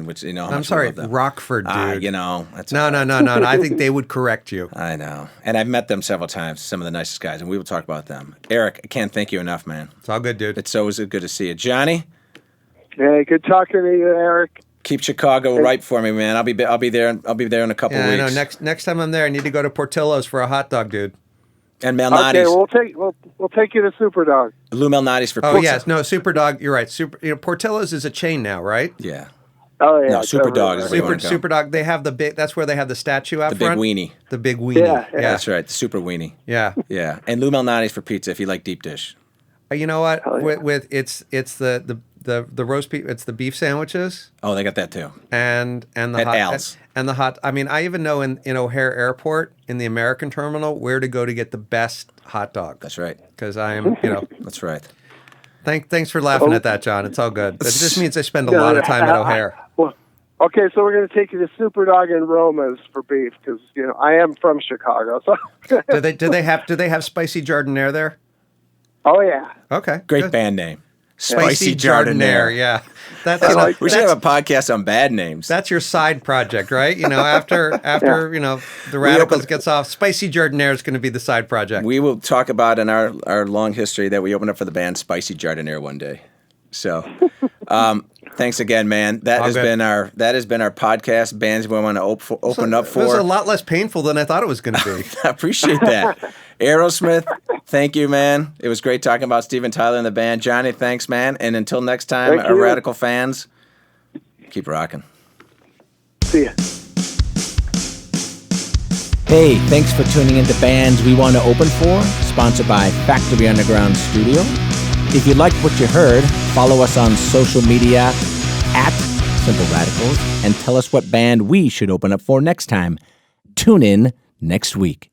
Speaker 1: which how
Speaker 4: I'm
Speaker 1: much I
Speaker 4: sorry,
Speaker 1: love them.
Speaker 4: Rockford, dude.
Speaker 1: That's
Speaker 4: No. I think they would correct you.
Speaker 1: I know. And I've met them several times, some of the nicest guys, and we will talk about them. Eric, I can't thank you enough, man.
Speaker 4: It's all good, dude.
Speaker 1: It's always good to see you. Johnny,
Speaker 3: Hey, good talking to you, Eric.
Speaker 1: keep Chicago right for me, man. I'll be there in a couple
Speaker 4: Yeah, I know.
Speaker 1: weeks.
Speaker 4: Next time I'm there, I need to go to Portillo's for a hot dog, dude.
Speaker 1: And
Speaker 3: Okay,
Speaker 1: Malnati's.
Speaker 3: we'll take you to Superdog.
Speaker 1: Lou Malnati's for
Speaker 4: Oh
Speaker 1: pizza.
Speaker 4: yes, no, Superdog. You're right. Portillo's is a chain now, right?
Speaker 1: Yeah.
Speaker 3: Oh yeah,
Speaker 1: No, Superdog is
Speaker 3: definitely.
Speaker 1: where you want to go.
Speaker 4: Superdog. They have the big. That's where they have the statue out
Speaker 1: The big
Speaker 4: front.
Speaker 1: weenie.
Speaker 4: The big weenie.
Speaker 3: Yeah.
Speaker 1: That's right. The super weenie.
Speaker 4: Yeah.
Speaker 1: Yeah. And Lou Malnati's for pizza if you like deep dish.
Speaker 4: You know what?
Speaker 3: Hell yeah.
Speaker 4: With it's the roast beef. It's the beef sandwiches
Speaker 1: Oh, they got that too.
Speaker 4: and the
Speaker 1: At
Speaker 4: hot
Speaker 1: Al's.
Speaker 4: and the hot. I mean, I even know in O'Hare Airport in the American terminal where to go to get the best hot dog.
Speaker 1: That's right.
Speaker 4: Because I am,
Speaker 1: That's right.
Speaker 4: Thanks for laughing
Speaker 3: Oh.
Speaker 4: at that, John. It's all good. It just means I spend a lot of time at O'Hare.
Speaker 3: Well, okay, so we're going to take you to Superdog and Roma's for beef because I am from Chicago. So.
Speaker 4: Do they have spicy jardiniere there?
Speaker 3: Oh yeah.
Speaker 4: Okay.
Speaker 1: Great
Speaker 4: good.
Speaker 1: band name.
Speaker 4: Spicy jardiniere. Yeah. That's
Speaker 1: We should have a podcast on bad names.
Speaker 4: that's your side project, right? After the Radicals gets off, Spicy Jardiniere is going to be the side project.
Speaker 1: We will talk about in our long history that we opened up for the band Spicy Jardiniere one day. So, thanks again, man. That
Speaker 4: All
Speaker 1: has
Speaker 4: good.
Speaker 1: been our podcast. Bands we want to open up
Speaker 4: It was
Speaker 1: for.
Speaker 4: a lot less painful than I thought it was going to be.
Speaker 1: I appreciate that. Aerosmith, thank you, man. It was great talking about Steven Tyler and the band. Johnny, thanks, man. And until next time,
Speaker 3: Thank
Speaker 1: our
Speaker 3: you.
Speaker 1: Radical fans, keep rocking.
Speaker 3: See ya.
Speaker 1: Hey, thanks for tuning into Bands We Want to Open For, sponsored by Factory Underground Studio. If you liked what you heard, follow us on social media at Simple Radicals and tell us what band we should open up for next time. Tune in next week.